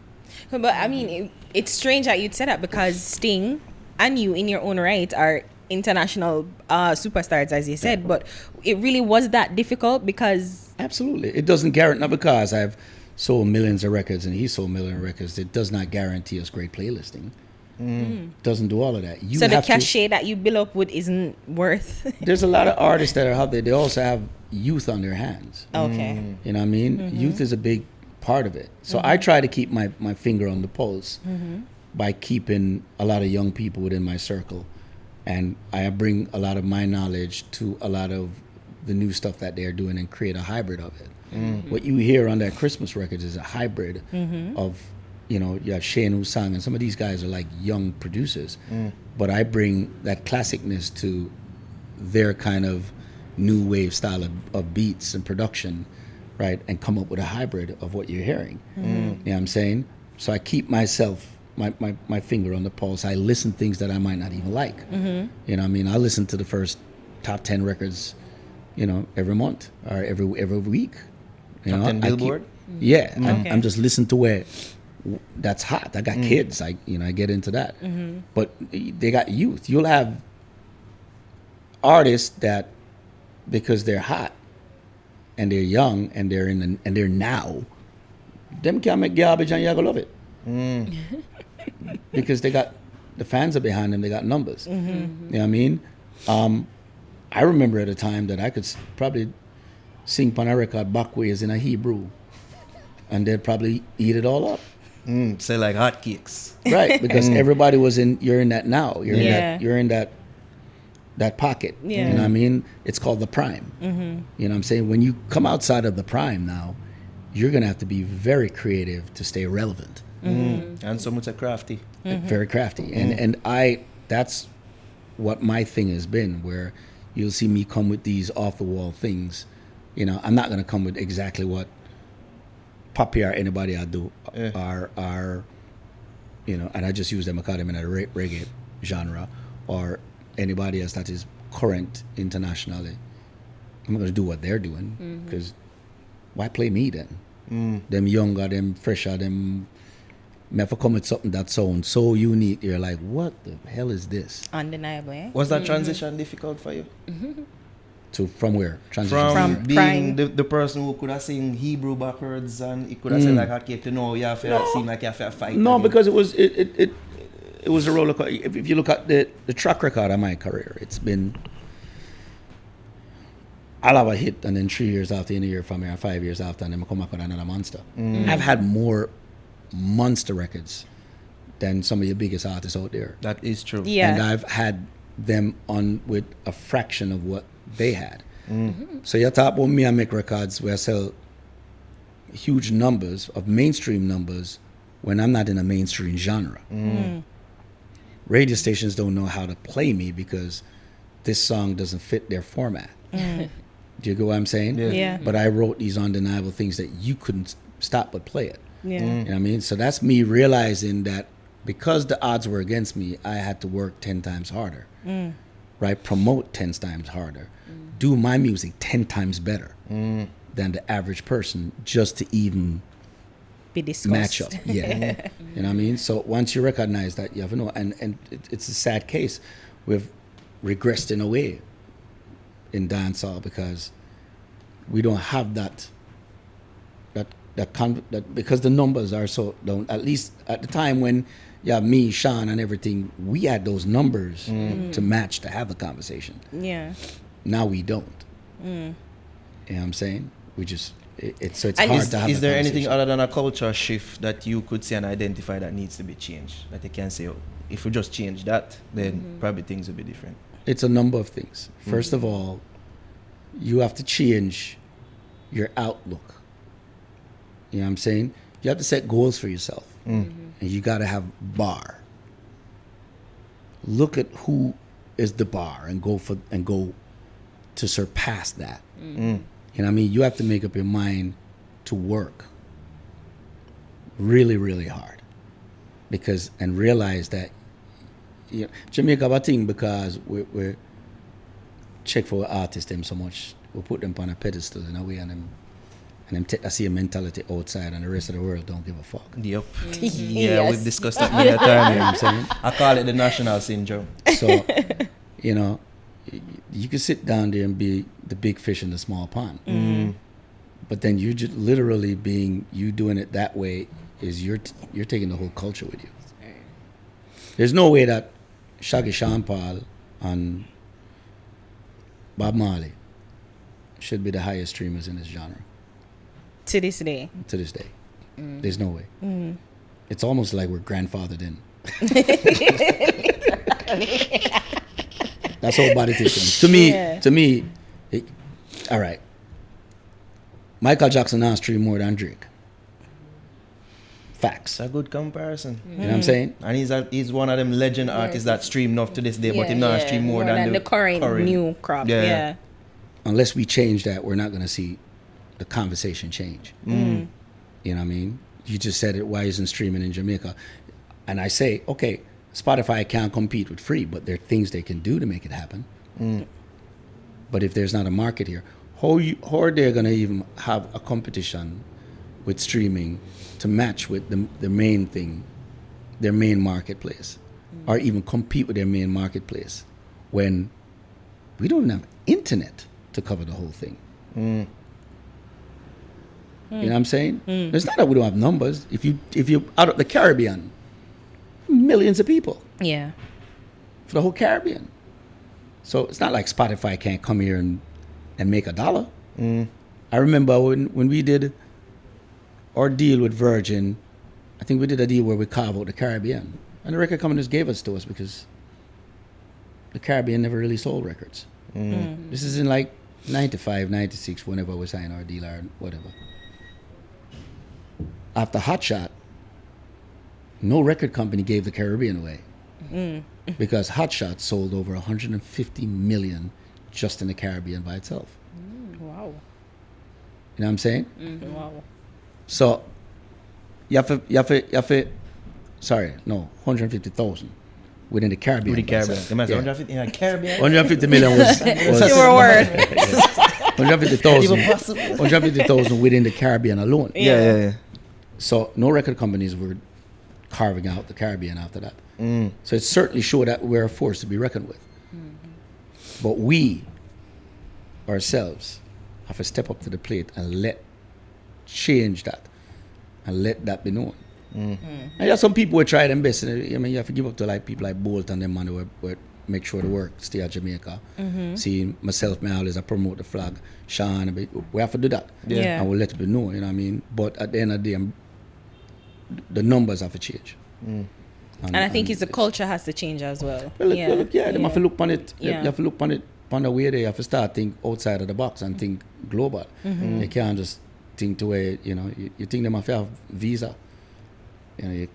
But I mean, it's strange that you'd say that because Sting and you, in your own right, are international superstars, as you said. But it really was that difficult because Absolutely. It doesn't guarantee, not because I've sold millions of records and he sold millions of records, it does not guarantee us great playlisting. Doesn't do all of that. You so the have to- cachet that you build up with isn't worth. There's a lot of artists that are out there. They also have youth on their hands. Okay. You know what I mean? Youth is a big part of it. So I try to keep my finger on the pulse by keeping a lot of young people within my circle. And I bring a lot of my knowledge to a lot of the new stuff that they're doing and create a hybrid of it. What you hear on that Christmas record is a hybrid of, you know, you have Shane who sang, and some of these guys are like young producers. But I bring that classicness to their kind of new wave style of beats and production, right? And come up with a hybrid of what you're hearing. You know what I'm saying? So I keep myself, my finger on the pulse. I listen to things that I might not even like. You know what I mean? I listen to the first top 10 records, you know, every month or every week. You Top know, 10 Billboard? Yeah, Okay. I'm just listening to where that's hot. I got kids. I get into that. But they got youth. You'll have artists that, because they're hot and they're young and they're now, them can make garbage and you're gonna love it. Because they got the fans are behind them. They got numbers. You know what I mean? I remember at a time that I could probably sing on a record backwards in a Hebrew, and they'd probably eat it all up. Say like hotcakes. Right, because everybody was you're in that now. Yeah. You're in that pocket. Yeah. You know what I mean? It's called the prime. You know what I'm saying? When you come outside of the prime now, you're going to have to be very creative to stay relevant. And so much crafty. Very crafty. And that's what my thing has been, where you'll see me come with these off the wall things. You know, I'm not going to come with exactly what Poppy or anybody I do are, you know, and I just use them, I call them in a reggae genre, or anybody else that is current internationally. I'm not going to do what they're doing, because why play me then? Them younger, them fresher, them, me have to come with something that sounds so unique. You're like, what the hell is this? Undeniably. Was that transition difficult for you? To from where? Transition From where? being Prime. the person who could have sing Hebrew backwards and he could have said like hotcake to know you have to seem like you have to fight. No, again. because it was a roller coaster. If you look at the track record of my career, it's been, I'll have a hit and then 3 years after, in a year from here, 5 years after, and then I come up with another monster. I've had more monster records than some of your biggest artists out there. That is true. Yeah. And I've had them on with a fraction of what they had. So you talk about me, I make records where I sell huge numbers of mainstream numbers when I'm not in a mainstream genre. Radio stations don't know how to play me because this song doesn't fit their format. Do you get what I'm saying? Yeah. But I wrote these undeniable things that you couldn't stop but play it. Yeah. You know what I mean? So that's me realizing that because the odds were against me, I had to work 10 times harder, right? Promote 10 times harder, do my music 10 times better than the average person just to even Be discussed. match up. Yeah. You know what I mean? So once you recognize that, you have to know. And it's a sad case. We've regressed in a way in dancehall because we don't have that that because the numbers are so down. At least at the time when you have me, Sean, and everything, we had those numbers to match to have the conversation. Yeah. Now we don't. You know what I'm saying? We just it's And hard to have. Is the there anything conversation. other than a culture shift that you could see and identify that needs to be changed? That you can say, oh, if we just change that, then probably things will be different. It's a number of things. First of all, you have to change your outlook. You know what I'm saying? You have to set goals for yourself. And you got to have bar. Look at who is the bar and go to surpass that. You know what I mean? You have to make up your mind to work really, really hard. And realize that Jamaica have a thing because we're check for artists them so much. We put them on a pedestal in a way and them take the same mentality outside and the rest of the world don't give a fuck. Yep. Yeah, Yes. we've discussed that many a time. You know what I'm saying? I call it the national syndrome. So, you can sit down there and be the big fish in the small pond. But then you just literally you doing it that way is you're taking the whole culture with you. There's no way that Shaggy, Sean Paul and Bob Marley should be the highest streamers in this genre To this day. to this day. There's no way. It's almost like we're grandfathered in. That's all body tissue. To me, all right. Michael Jackson now stream more than Drake. Facts. It's a good comparison. You know what I'm saying? And he's one of them legend artists that stream enough to this day, but he not stream more than the current new crop. Yeah. Unless we change that, we're not going to see the conversation change. You know what I mean? You just said it, why isn't streaming in Jamaica? And I say, okay, Spotify can't compete with free, but there are things they can do to make it happen. But if there's not a market here, how are they going to even have a competition with streaming to match with the main thing, their main marketplace, or even compete with their main marketplace when we don't have internet to cover the whole thing? You know what I'm saying? It's not that we don't have numbers. If you out of the Caribbean, millions of people Yeah. for the whole Caribbean. So it's not like Spotify can't come here and make $1. I remember when we did our deal with Virgin, I think we did a deal where we carved out the Caribbean. And the record companies gave us to us because the Caribbean never really sold records. This is in like 95, 96, whenever we signed our deal or whatever. After Hot Shot, no record company gave the Caribbean away. Because Hot Shot sold over 150 million just in the Caribbean by itself. Wow. You know what I'm saying? Wow. So you have to 150,000 within the Caribbean. With the by Caribbean. itself. They must Yeah. 150 in the Caribbean. 150 million was Your word. 150,000. Even possible. 150,000 within the Caribbean alone. Yeah. So no record companies were carving out the Caribbean after that. So it certainly showed that we're a force to be reckoned with. But we ourselves have to step up to the plate and change that and let that be known. And there are some people who try their best. I mean, you have to give up to like people like Bolt and them man who make sure the work stay at Jamaica. See, myself, I always promote the flag. Sean, we have to do that. Yeah. And we'll let it be known, you know what I mean? But at the end of the day, the numbers have to change. And I think the culture has to change as well. Well, they have to look on it. Yeah. You have to look on it on the way they have to start think outside of the box and think global. You can't just think to where, you think they must have visa. You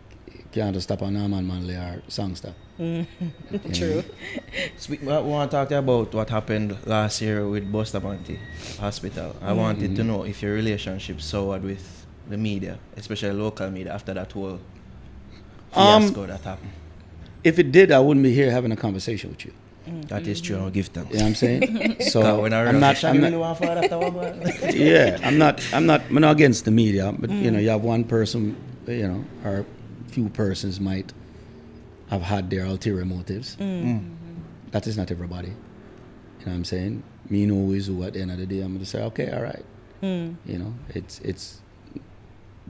can't just stop on Norman Manley or Songster. True. We want to talk about what happened last year with Bustamante Hospital. I wanted to know if your relationship soured with the media, especially local media, after that whole fiasco that happened. If it did, I wouldn't be here having a conversation with you. That is true. I'll give thanks. You know what I'm saying? So When I'm not against the media, but you have one person, or few persons might have had their ulterior motives. That is not everybody. You know what I'm saying? Me know who is who at the end of the day. I'm going to say, okay, all right. It's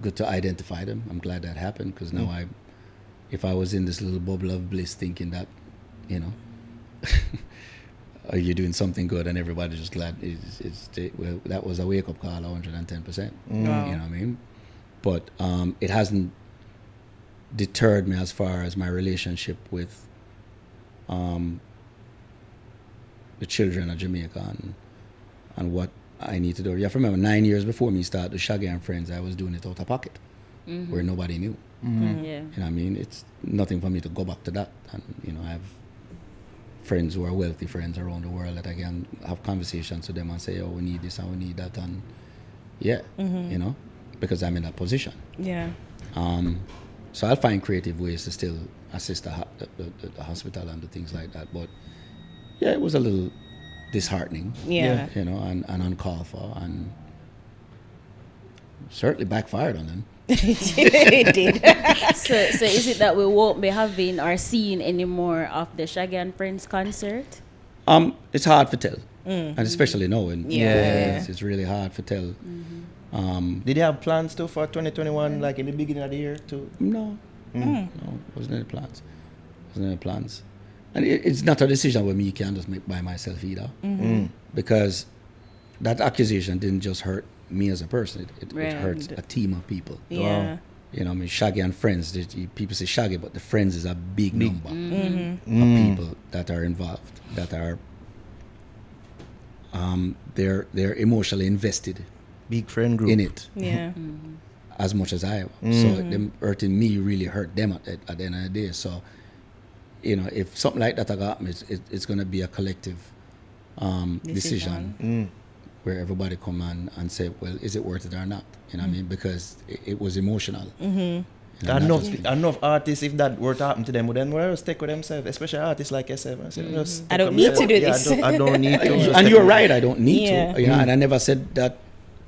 good to identify them. I'm glad that happened because now if I was in this little bubble of bliss thinking that, you're doing something good and everybody's just glad, well, that was a wake-up call, 110%. You know what I mean? But it hasn't deterred me as far as my relationship with the children of Jamaica and what I need to do. You have to remember, 9 years before me start the Shaggy and Friends, I was doing it out of pocket, where nobody knew. Yeah. You know what I mean? It's nothing for me to go back to that. And, I have friends who are wealthy friends around the world that I can have conversations with them and say, oh, we need this and we need that. And because I'm in that position. Yeah. So I'll find creative ways to still assist the hospital and do things like that. But yeah, it was a little disheartening. Yeah. And uncalled for, and certainly backfired on them. It did. So is it that we won't be having or seeing any more of the Shaggy and Friends concert? It's hard to tell, and especially now. Yeah. It's really hard to tell. Did you have plans too for 2021, like in the beginning of the year too? No, wasn't any plans. And it's not a decision where me can just make by myself either, because that accusation didn't just hurt me as a person. It hurts a team of people. Yeah. Shaggy and Friends. People say Shaggy, but the Friends is a big number of people that are involved, that are they're emotionally invested. Big friend group in it. Yeah. As much as I am. So them hurting me really hurt them at the end of the day. So, if something like that happens, it's going to be a collective decision where everybody come and say, well, is it worth it or not? You know what I mean? Because it was emotional. Enough artists, if that were to happen to them, would then stick with themselves, especially artists like yourself. I don't need to do this. I don't need to. And you're right, I don't need Yeah. to. And I never said that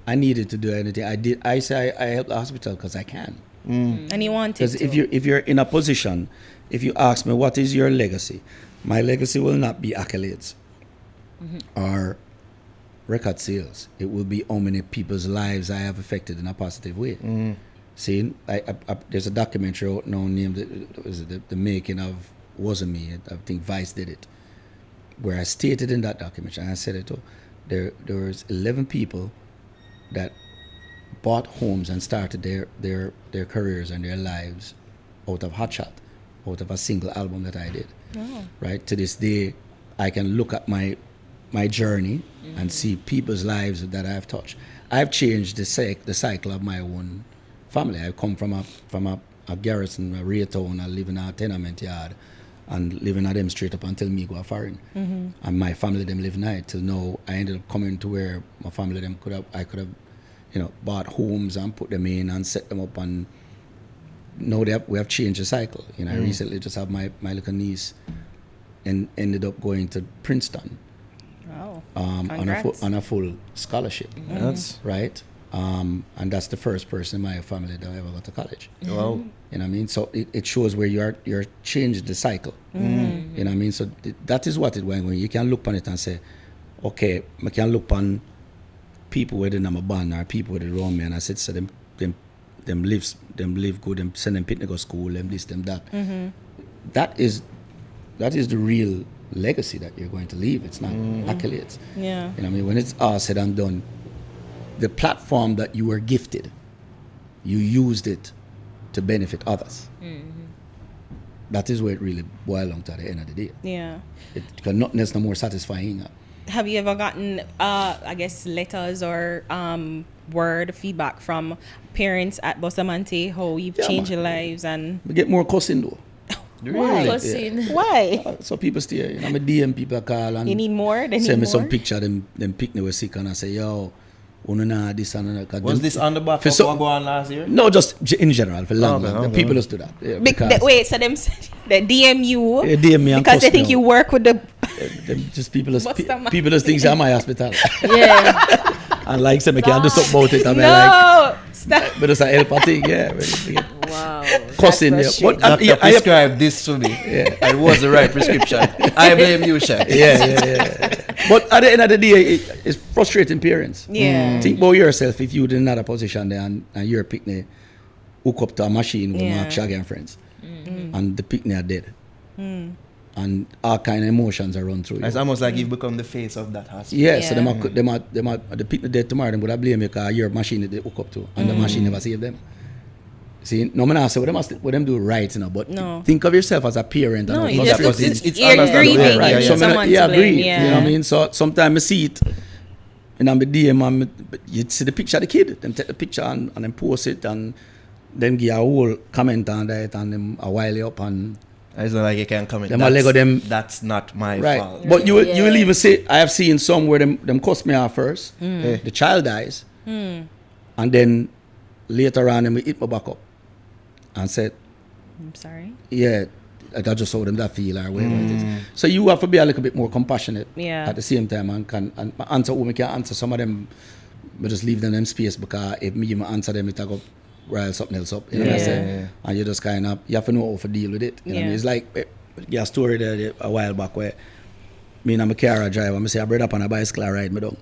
I needed to do anything. I say I help the hospital because I can. And you wanted Because to. if you're in a position, if you ask me what is your legacy, my legacy will not be accolades or record sales. It will be how many people's lives I have affected in a positive way. See, there's a documentary out now named the Making of Wasn't Me. I think Vice did it, where I stated in that documentary, and I said it too, there was 11 people that bought homes and started their careers and their lives out of Hot Shot, out of a single album that I did. Right? To this day, I can look at my journey and see people's lives that I've touched. I've changed the cycle of my own family. I come from a garrison, a rear town. I live in a tenement yard and living at them straight up until me go foreign. And my family them live night till now. I ended up coming to where my family them I could have bought homes and put them in and set them up, and now we have changed the cycle. I recently just have my little niece and ended up going to Princeton. Wow. On a full scholarship. That's right. And that's the first person in my family that ever got to college. wow. You know what I mean? So it shows where you're changing the cycle. You know what I mean? So that is what it went when you can look on it and say, okay, I can look on people where I'm a band or people with around me, and I said, so them live good, them send them picnic to school, them this, them that. That is the real legacy that you're going to leave. It's not accolades. Yeah. You know what I mean? When it's all said and done, the platform that you were gifted, you used it to benefit others. That is where it really boils down to at the end of the day. Yeah. Nothing else no more satisfying. Have you ever gotten, I guess, letters or word feedback from parents at Bustamante, how you've changed your lives? And We get more cussing though. why? Why? So people stay, my DM people call and You need more? They send need me some more? picture them picnic was sick, and I say, yo, this and that. Was this on the back For of so- what go on last year? No, just in general, for long. Okay, The okay. people just do that. Yeah, because Wait, so them they DM you they DM me and because they cuss me think you out. work with the Them just people just Bustamante. think I'm my hospital. Yeah. And like say me can do something about it. I mean, like, no stop. but it's a help thing, yeah. Wow. Cussing, yeah. frustrating. But Doctor prescribed this to me. And it was the right prescription. I blame you, Shaggy. yeah. But at the end of the day, it's frustrating parents. Yeah. Think about yourself if you're in another position there and your picnic hook up to a machine with Mark Shaggy and friends. And the picnic are dead. And all kind of emotions are run through you. It's almost like you've become the face of that hospital. Yeah, so the picnic dead tomorrow, them would have blame you because your machine they hook up to and the machine never saved them. See, no man say what them do right, but think of yourself as a parent. No, and you not just it's you're understandable. grieving. Right. You Yeah, need someone to blame. grieve. Yeah. You know what I mean? So sometimes I see it and I'm the DM and you see the picture of the kid, them take the picture and then post it and then give a whole comment on that and them a while you up and It's not like you can comment. That's not my fault. But you will even say I have seen some where them cuss me off first. The child dies and then later on them hit my back up and said, I'm sorry. yeah, I just saw them that feel or whatever it is. So you have to be a little bit more compassionate at the same time and answer who me can answer some of them. But just leave them space because if me answer them, it will rile something else up. You know what I'm saying? And you just kind of you have to know how to deal with it. You know what I mean? It's like a story there a while back where me and I'm a car driver. I say I brought up on a bicycle, I ride me down.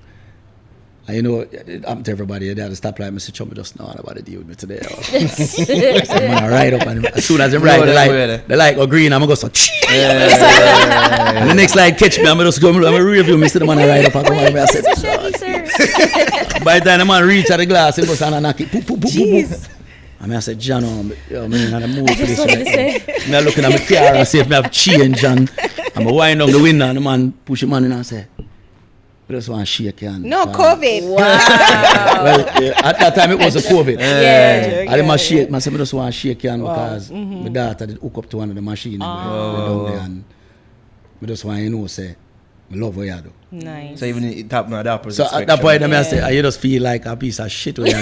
And you know, it happened to everybody. They had to stop like, I say, chum, just know about to deal with me today. So I'm gonna ride up, and as soon as I ride, the light go green, I'm gonna go so. And the next light catch me, I'm just go, I'm gonna review me, see the man I ride up, and come on, I said, by the time the man reach at the glass, he goes and knock it, poop, poop, poop, poop, poop. And I said, John, man, I'm moving for this. I'm looking at my car and see if I have change, and I'm wind down the window, and the man push him on in and say, I just want to shake your hand. No, COVID. Wow. Well, at that time it was a COVID. Yeah. I didn't shake. I just want to shake your hand because my daughter did hook up to one of the machines down there, and I just want to say, I love what you do. Nice. So even it happened at that So at that point, I say, you just feel like a piece of shit when you're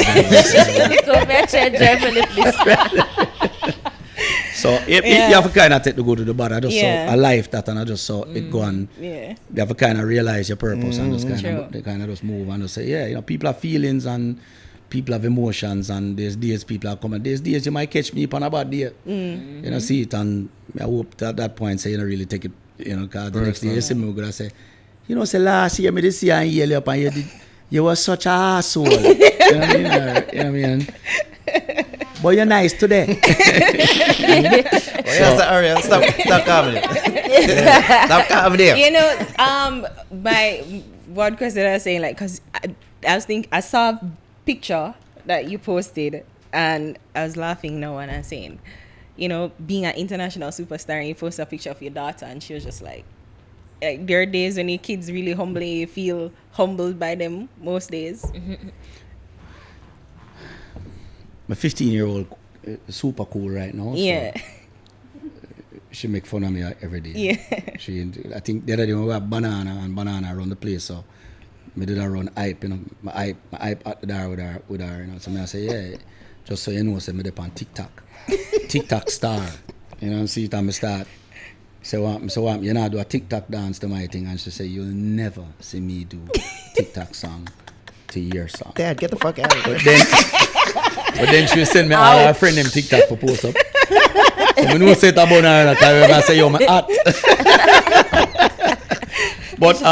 So you have to kind of take the go to the bad. I just saw a life that, and I just saw it go on. Yeah. You have to kind of realize your purpose and just kind of just move and just say, people have feelings and people have emotions, and there's days people are coming. There's days you might catch me upon a bad day. You know, see it, and I hope at that point say you don't really take it, because the next day you see me gonna say, say last year me this year and yell up and you were such a asshole. You know what I mean? But you're nice today. Stop comedy. Stop comedy. My what question I was saying, like, because I saw a picture that you posted and I was laughing now and I'm saying, being an international superstar and you post a picture of your daughter and she was just like there are days when your kids really humbly feel humbled by them most days. My 15-year-old super cool right now. Yeah. So she make fun of me every day. Yeah. I think the other day we have banana around the place, so me did a run hype, my hype at the door with her, So I say, just so you know, say me dey on TikTok star. See it and me start. So what, you know, do a TikTok dance to my thing, and she say, you'll never see me do TikTok song to your song. Dad, get the fuck out of here. But then she send me all her friend them TikTok for post up. So I know say it about her, I say, yo, my art. But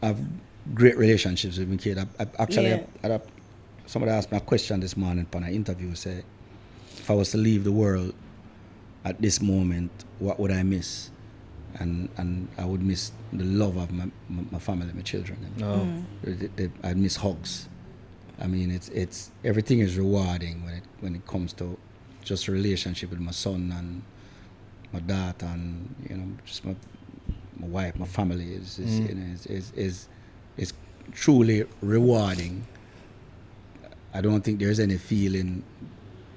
I've great relationships with my kid. Somebody asked me a question this morning on an interview, say, if I was to leave the world at this moment, what would I miss? And I would miss the love of my family, my children. I'd miss hugs. I mean, it's everything is rewarding when it comes to just a relationship with my son and my daughter, and just my wife, my family is truly rewarding. I don't think there's any feeling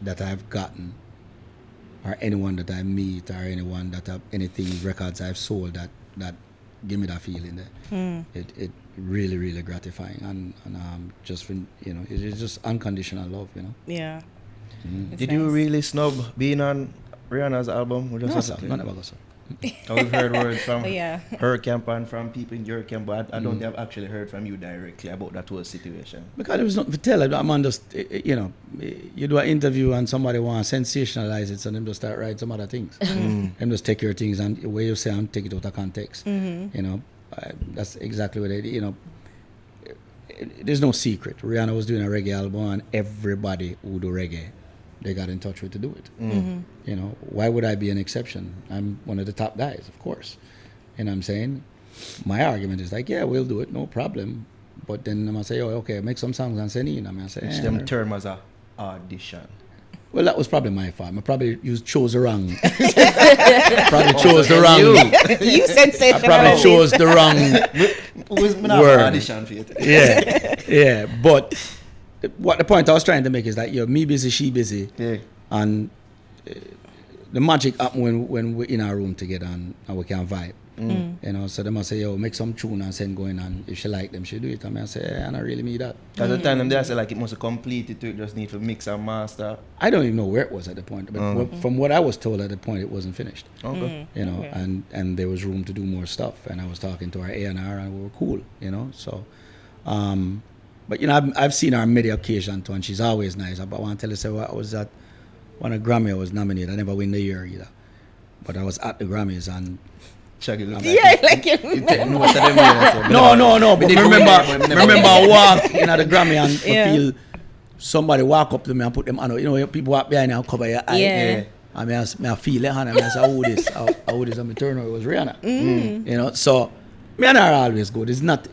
that I've gotten, or anyone that I meet, or anyone that records I've sold that give me that feeling there. It really, really gratifying, and just it's just unconditional love, Yeah. Did you really snub being on Rihanna's album? We just No, have sir. to None of us. And we've heard words from Oh, yeah. her camp and from people in your camp, but I don't think I've actually heard from you directly about that whole situation. Because there was nothing to tell. I'm just, you know, you do an interview and somebody want to sensationalize it, so them just start writing some other things. Them just take your things and the way you say and take it out of context. You know, that's exactly what you know. There's no secret. Rihanna was doing a reggae album and everybody who do reggae, they got in touch with to do it. You know, why would I be an exception? I'm one of the top guys, of course. You know what I'm saying? My argument is like, yeah, we'll do it, no problem. But then I'm going to say, oh, okay, make some songs and send in. I'm going to say, Which them term as a audition. well, that was probably my fault. I probably chose the wrong. Probably chose the wrong. You sensational. I probably chose the wrong Who's word. audition for you? Yeah. But what the point I was trying to make is that you're me busy, she busy, Yeah. and the magic happen when we're in our room together and we can vibe. You know, so they must say, yo, make some tune and send going, and if she like them, she do it. And I say, I don't really need that. At the time, them there say like it must have completed to it, just need to mix and master. I don't even know where it was at the point, but from what I was told at the point, it wasn't finished. Okay. You know, and there was room to do more stuff. And I was talking to our A&R, and we were cool. You know, so, but you know, I've seen her on many occasions too, and she's always nice. But I want to tell you, so I was at one of Grammy. I was nominated. I never win the year either, but I was at the Grammys and. Shaggy look Yeah, like you take note of them here, so- No. But did remember go walk in at the Grammy and Yeah. feel somebody walk up to me and put them on. You know, people walk behind and cover your eye. Yeah. I mean, I feel it, and I say, "Who this? Who this?" And I turn over, it was Rihanna. You know, so me and her are always good. It's not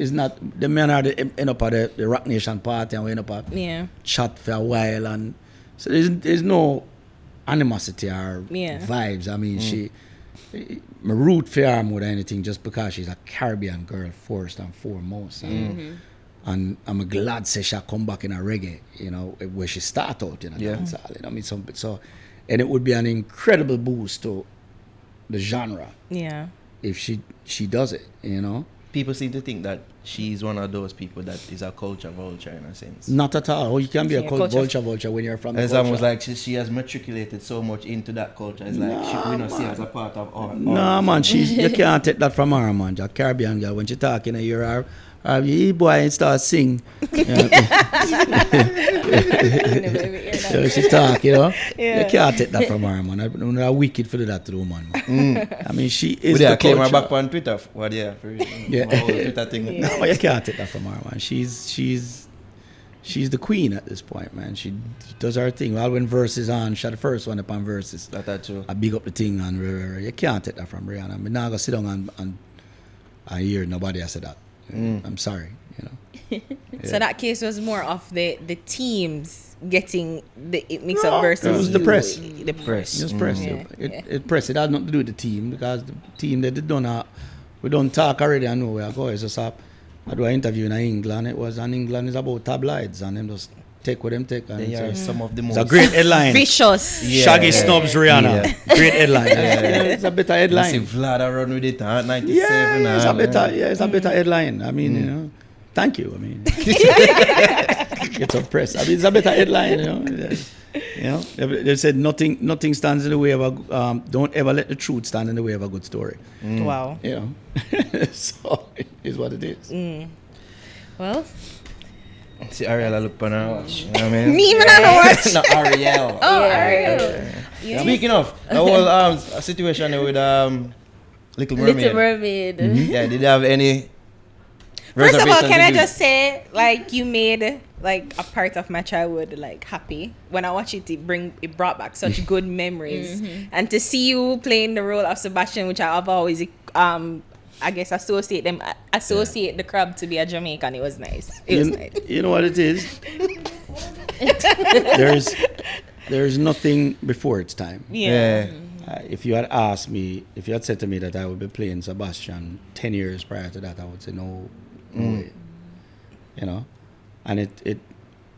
the men are end up at the Rock Nation party and we end up at Yeah. chat for a while, and so there's no animosity or Yeah. vibes. I mean, my root for her more than anything, just because she's a Caribbean girl first and foremost, and I'm glad say she come back in a reggae, you know, where she start out in a dancehall. You know, I mean, so, and it would be an incredible boost to the genre Yeah. if she does it, you know. People seem to think that she's one of those people that is a culture vulture in a sense. Not at all. You can be a Yeah, culture. vulture when you're from the It's culture. almost like she has matriculated so much into that culture. It's like we don't see her as a part of our. No, man, you can't take that from her, man. A Caribbean girl, when she talking, you hear her, you boy and start sing. She talk, you know. Yeah. You can't take that from her, man. I'm not wicked for that to do, man. I mean, she is Would the they claim her culture. back on Twitter? What yeah, for Yeah. my whole Twitter thing. No, but you can't take that from her, man. She's the queen at this point, man. She does her thing. Well, when Versus on, she had the first one upon Versus. That's true. I big up the thing and you can't take that from Rihanna. I'm not gonna sit down and hear nobody has said that. I'm sorry, you know. So that case was more of the teams getting the mix up versus it was the you. press. The Press. Just press Yeah, it. It press. It has nothing to do with the team because the team they don't. We don't talk already. I know where I go. It's just I do an interview in England. It was in England. It's about tabloids and them just take what them take. And They are some of the most. it's a great headline. Vicious. Yeah. Shaggy snubs Rihanna. Yeah. Great headline. It's a better I see headline. Vlad run with it at 97. Yeah, it's a and, better. Yeah, it's a better headline. I mean, you know. Thank you. I mean, it's a press. I mean, it's a better headline. You know. You know, they said nothing stands in the way of a. Don't ever let the truth stand in the way of a good story. Wow. You know, so it is what it is. Well, See Ariel, I look on her watch. You know what I mean? me, man, I don't watch. No, Ariel. Oh, Ariel. Yeah. Speaking of, the whole situation there with Little Mermaid. Little Mermaid. Yeah, did they have any? First of all, reservations can to I do? just say, like, you made like a part of my childhood like happy. When I watched it, it brought back such good memories. And to see you playing the role of Sebastian, which I've always I guess associate the crab to be a Jamaican, it was nice. It was nice. You know what it is? There's nothing before its time. Yeah. If you had asked me, if you had said to me that I would be playing Sebastian 10 years prior to that, I would say no way. You know, and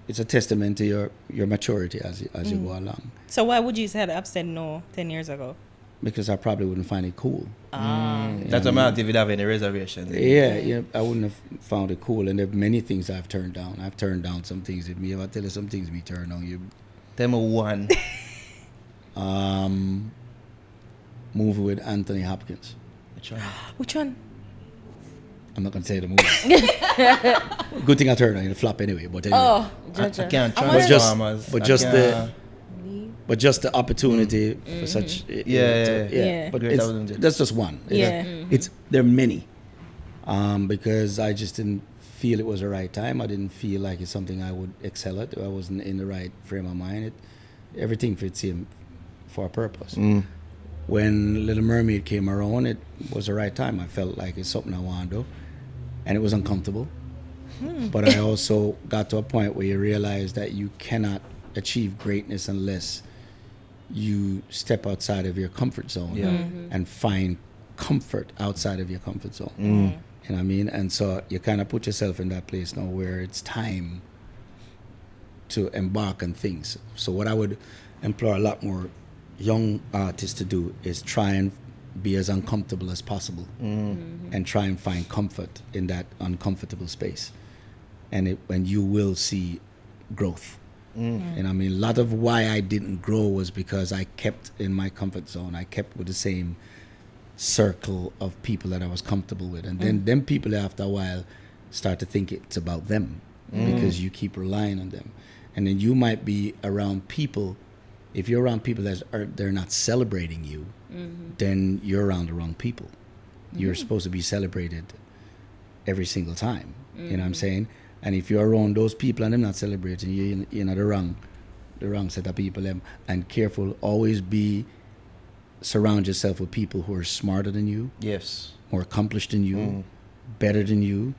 it's a testament to your maturity as you go along. So why would you have said no 10 years ago? Because I probably wouldn't find it cool. That's a matter if you have any reservations. Yeah, I wouldn't have found it cool. And there are many things I've turned down. I've turned down some things. If me ever tell you some things we turned down, you. Tell me one. movie with Anthony Hopkins. Which one? I'm not gonna say the movie. Good thing I turned on it flop anyway. But anyway. Oh, I can't but Transformers. but just the opportunity for such. Yeah. But Great, that's just one. Yeah. There are many. Because I just didn't feel it was the right time. I didn't feel like it's something I would excel at. I wasn't in the right frame of mind. Everything fits in for a purpose. When Little Mermaid came around, it was the right time. I felt like it's something I want to do. And it was uncomfortable. But I also got to a point where you realize that you cannot achieve greatness unless you step outside of your comfort zone and find comfort outside of your comfort zone. You know what I mean? And so you kind of put yourself in that place now where it's time to embark on things. So what I would implore a lot more young artists to do is try and be as uncomfortable as possible and try and find comfort in that uncomfortable space. And you will see growth. And I mean, a lot of why I didn't grow was because I kept in my comfort zone. I kept with the same circle of people that I was comfortable with. And then them people after a while start to think it's about them because you keep relying on them. And then you might be around people, if you're around people they're not celebrating you, then you're around the wrong people. You're supposed to be celebrated every single time. You know what I'm saying? And if you're around those people and they're not celebrating you, you're not the wrong set of people. And careful, always surround yourself with people who are smarter than you, more accomplished than you, better than you,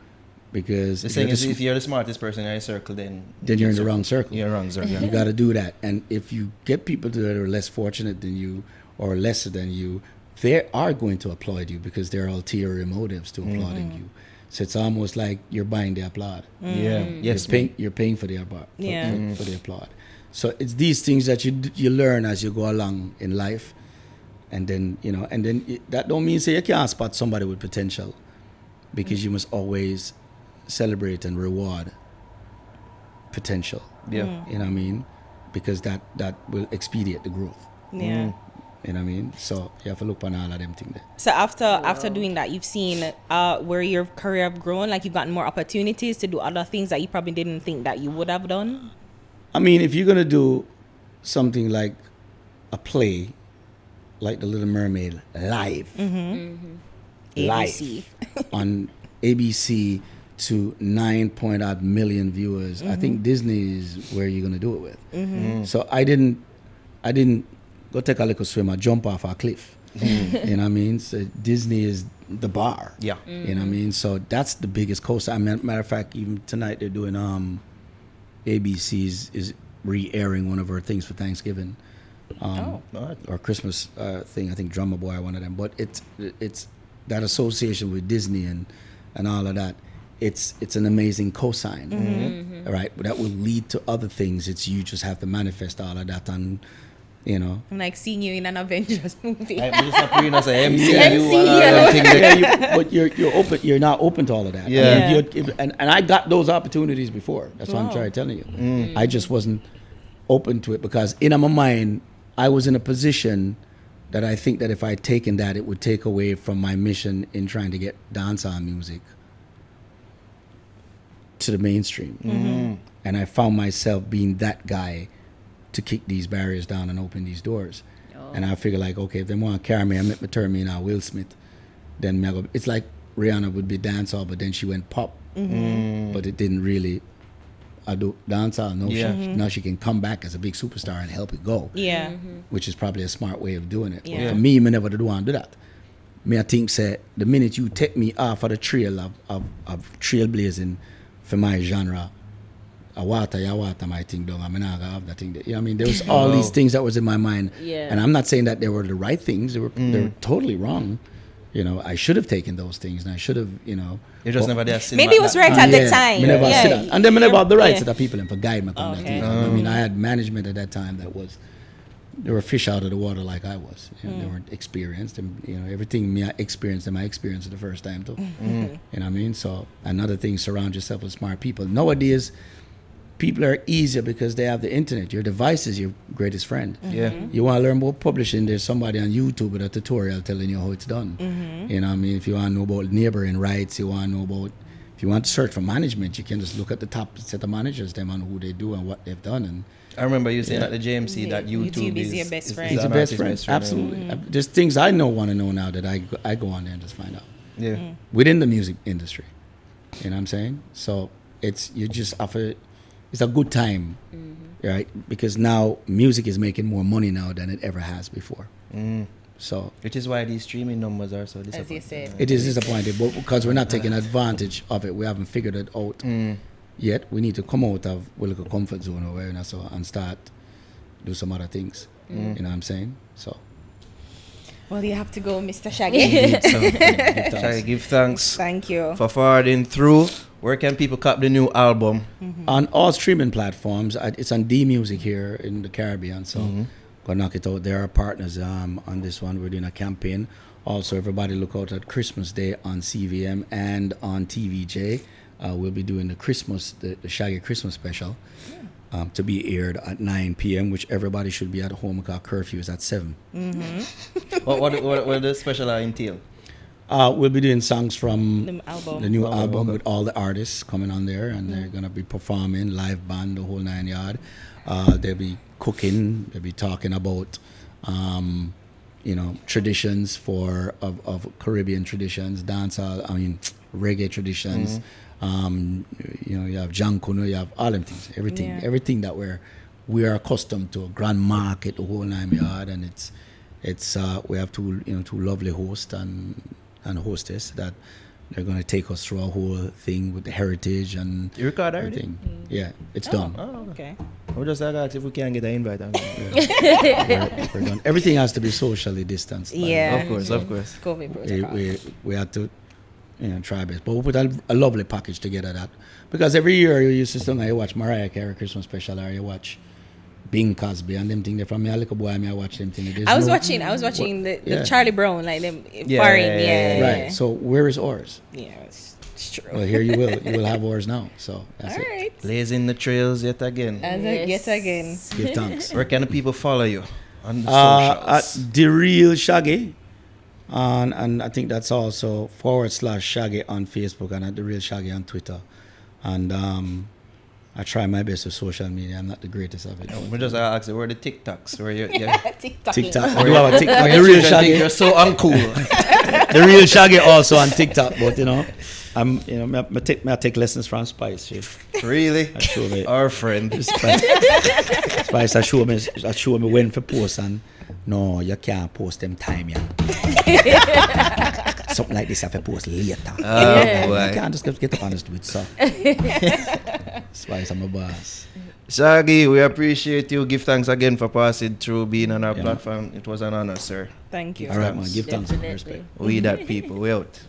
because the thing is, if you're the smartest person in your circle, then you're in the wrong circle. You're wrong circle. You got to do that. And if you get people that are less fortunate than you or lesser than you, they are going to applaud you because there are ulterior motives to applauding you. So it's almost like you're buying the applaud. You're paying for the applaud. For the applaud. So it's these things that you learn as you go along in life. And then, that don't mean say you can't spot somebody with potential, because you must always celebrate and reward potential. You know what I mean? Because that will expedite the growth. You know what I mean? So you have to look on all of them things there. So after doing that, you've seen where your career have grown, like you've gotten more opportunities to do other things that you probably didn't think that you would have done? I mean, if you're going to do something like a play, like The Little Mermaid, live ABC. on ABC to 9 million viewers, I think Disney is where you're going to do it with. So I didn't go take a little swim or jump off a cliff. You know what I mean? So Disney is the bar. You know what I mean? So that's the biggest coaster. I mean, matter of fact, even tonight they're doing ABC's is re-airing one of our things for Thanksgiving. Or Christmas thing. I think Drummer Boy, one of them. But it's that association with Disney and all of that. It's an amazing cosign, right? But that will lead to other things. You just have to manifest all of that, and I'm like seeing you in an Avengers movie. But you're open. You're not open to all of that. And I got those opportunities before. That's what I'm trying to tell you. I just wasn't open to it because in my mind I was in a position that I think that if I had taken that, it would take away from my mission in trying to get dancehall music to the mainstream. And I found myself being that guy to kick these barriers down and open these doors. And I figure like, okay, if they want to carry me and make me turn me into Will Smith, then it's like Rihanna would be dancehall, but then she went pop. But it didn't really do dancehall. Now she can come back as a big superstar and help it go. Which is probably a smart way of doing it. But for me, I never do want to do that. I think say the minute you take me off of the trail of trailblazing for my genre, I water my thing down. I'm not gonna have that thing. You know what I mean? There was all these things that was in my mind. And I'm not saying that they were the right things. They were totally wrong. I should have taken those things, and I should have, You just never did. Maybe it was right at the time. And then I never had the right to the people and for guide me on that. I mean, I had management at that time they were fish out of the water like I was. They weren't experienced, and everything I experienced it the first time too. You know what I mean? So another thing, surround yourself with smart people. Nowadays, people are easier because they have the internet. Your device is your greatest friend. Yeah. You want to learn about publishing, there's somebody on YouTube with a tutorial telling you how it's done. You know what I mean? If you want to know about neighboring rights, you want to know about, if you want to search for management, you can just look at the top set of managers, them and who they do and what they've done. And I remember you saying at the JMC that YouTube is your best friend. he's an the best artist's friend. Absolutely. There's things I want to know now that I go on there and just find out. Yeah. Within the music industry. You know what I'm saying? So you just offer, it's a good time, right? Because now music is making more money now than it ever has before. So Which is why these streaming numbers are so disappointing. As you said. it is disappointing, but because we're not taking advantage of it, we haven't figured it out yet. We need to come out of a little comfort zone over and so and start do some other things. You know what I'm saying? So Well, you have to go, Mr. Shaggy. Shaggy, give thanks Thank you. for forwarding through. Where can people cop the new album? on all streaming platforms. It's on D Music here in the Caribbean, so go knock it out. There are partners on this one. We're doing a campaign. Also, everybody look out at Christmas Day on CVM and on TVJ. We'll be doing the Shaggy Christmas special to be aired at 9 p.m., which everybody should be at home because curfew is at 7. What does special entail? We'll be doing songs from The album. the new album with all the artists coming on there, and they're gonna be performing live band, the whole 9 yard. They'll be cooking. They'll be talking about traditions of Caribbean traditions, dancehall. Reggae traditions. You have Jankuno, you have all them things. Everything that we are accustomed to. Grand Market, the whole 9 yard, and it's we have two lovely hosts and hostess that they're going to take us through a whole thing with the heritage and You record already? everything. Yeah, it's done. Oh, Okay. we just ask if we can get an invite. We're done. Everything has to be socially distanced. Yeah. Of course. COVID protocol. We had to try best, but we put a lovely package together that because every year you used to sing, you watch Mariah Carey Christmas special or you watch Bing Cosby and them thing. They from me a little boy, I watch them thing. I was watching the Charlie Brown, like them Yeah, foreign, Right. So where is ours? Yeah, it's true. Well, here you will have ours now. So that's All it. right. Blazing the trails yet again. Yet again. Give thanks. Where can the people follow you on the At socials? The Real Shaggy, and I think that's also /Shaggy on Facebook and at The Real Shaggy on Twitter, and I try my best with social media. I'm not the greatest of it. We just ask you, where are the TikToks? Where you? TikTok. TikTok. I do have a TikTok. The Real Shaggy. You're so uncool. The Real Shaggy also on TikTok, but I take lessons from Spice. Really? I show me Our friend. Spice. I show me when to post, and no, you can't post them time, yeah. Something like this I have to post later. Oh, boy. You can't just get up and just do it, so. Spice, I'm a boss. Shaggy, we appreciate you. Give thanks again for passing through, being on our platform. It was an honor, sir. Thank you. All right, man. Give thanks and Definitely. respect. We that people. We out.